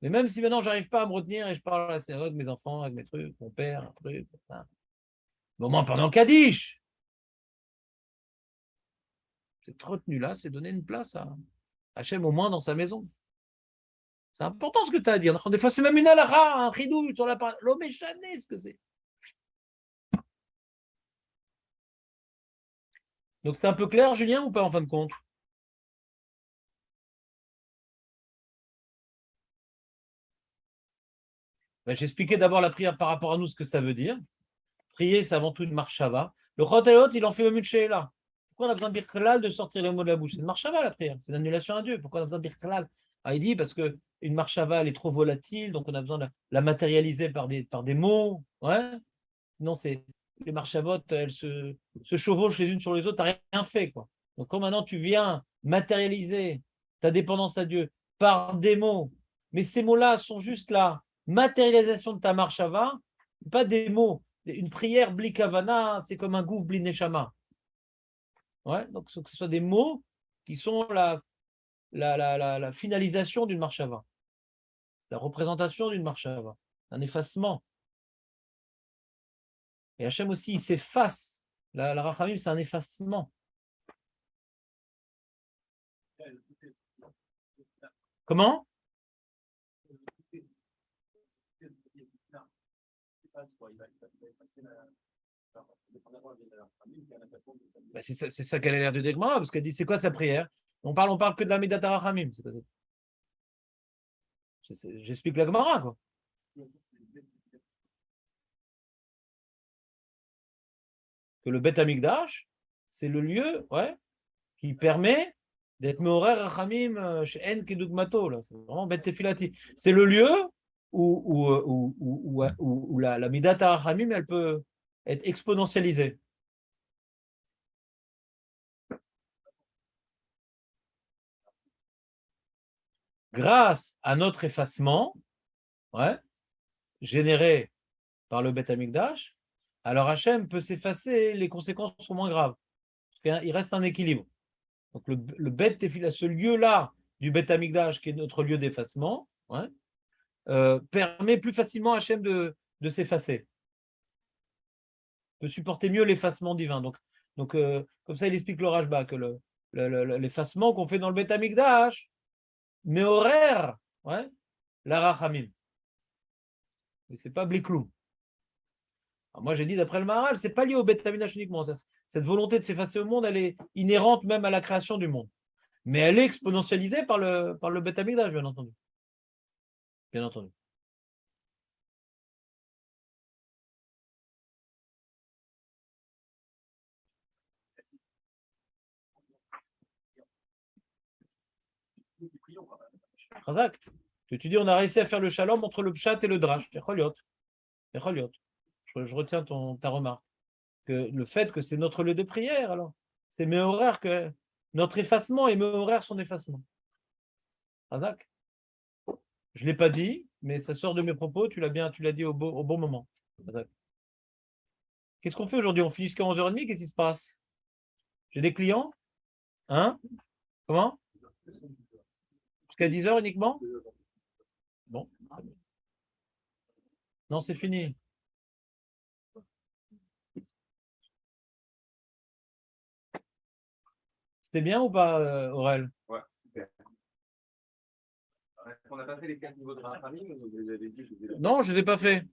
Mais même si maintenant, je n'arrive pas à me retenir et je parle à la synagogue, mes enfants, avec mes trucs, mon père, un truc, ça. Au moins pendant le Kaddish. Cette retenue-là, c'est donner une place à Hachem au moins dans sa maison. C'est important ce que tu as à dire. Des fois, c'est même une halakha, un ridou sur la parole. L'homme est chané, ce que c'est. Donc, c'est un peu clair, Julien, ou pas, en fin de compte? Ben, j'expliquais d'abord la prière par rapport à nous, ce que ça veut dire. Prier, c'est avant tout une marshava. Le Chotelot, il en fait même une she'ela. Pourquoi on a besoin de birklal de sortir les mots de la bouche? C'est une marshava, la prière. C'est l'annulation à Dieu. Pourquoi on a besoin de birklal? Ah, il dit parce qu'une marshava, elle est trop volatile, donc on a besoin de la matérialiser par des mots. Ouais. Non, c'est les marchavotes, elles se chevauchent les unes sur les autres, tu n'as rien fait, quoi. Donc, quand maintenant tu viens matérialiser ta dépendance à Dieu par des mots, mais ces mots-là sont juste la matérialisation de ta marchava, pas des mots. Une prière blikavana, c'est comme un gouffre blineshama. Ouais, donc, que ce soit des mots qui sont la finalisation d'une marchava, la représentation d'une marchava, un effacement. Et Hachem aussi, il s'efface. La rachamim, c'est un effacement. Comment? Ben, c'est ça qu'elle a l'air de dire, parce qu'elle dit, c'est quoi sa prière? On parle que de la Médat Rachamim. J'explique la Gemara, quoi. Que le Bet Amikdash, c'est le lieu, ouais, qui permet d'être Meorer Rachamim chez En Kedugmato, là. C'est vraiment Bet Tefilati. C'est le lieu où la Midat Rachamim, elle peut être exponentialisée. Grâce à notre effacement, ouais, généré par le Beth Amikdash, alors Hachem peut s'effacer, les conséquences sont moins graves. Il reste un équilibre. Donc le Beth Tefila, ce lieu-là du Beth Amikdash, qui est notre lieu d'effacement, ouais, permet plus facilement à Hachem de s'effacer, de supporter mieux l'effacement divin. Donc comme ça, il explique le Rashba, que l'effacement qu'on fait dans le Beth Amikdash, mais horaire, ouais, la rachamim. Mais ce n'est pas Blikloum. Moi, j'ai dit, d'après le Maharal, ce n'est pas lié au Beth Amikdash uniquement. Cette volonté de s'effacer au monde, elle est inhérente même à la création du monde. Mais elle est exponentialisée par le Beth Amikdash, bien entendu. Bien entendu. Razak, tu dis, on a réussi à faire le shalom entre le pshat et le drash. Je retiens ta remarque. Que le fait que c'est notre lieu de prière, alors, c'est mes horaires que notre effacement et mes horaires son effacement. Razak, je ne l'ai pas dit, mais ça sort de mes propos, tu l'as dit au bon moment. Razak. Qu'est-ce qu'on fait aujourd'hui? On finit jusqu'à 11h30, qu'est-ce qui se passe? J'ai des clients? Hein? Comment? Jusqu'à 10h uniquement? Bon. Non, c'est fini. C'est bien ou pas, Aurel?
Ouais, super. On n'a pas fait les 4 niveaux de rachamim, vous les avez dit.
Non, je ne les ai pas fait.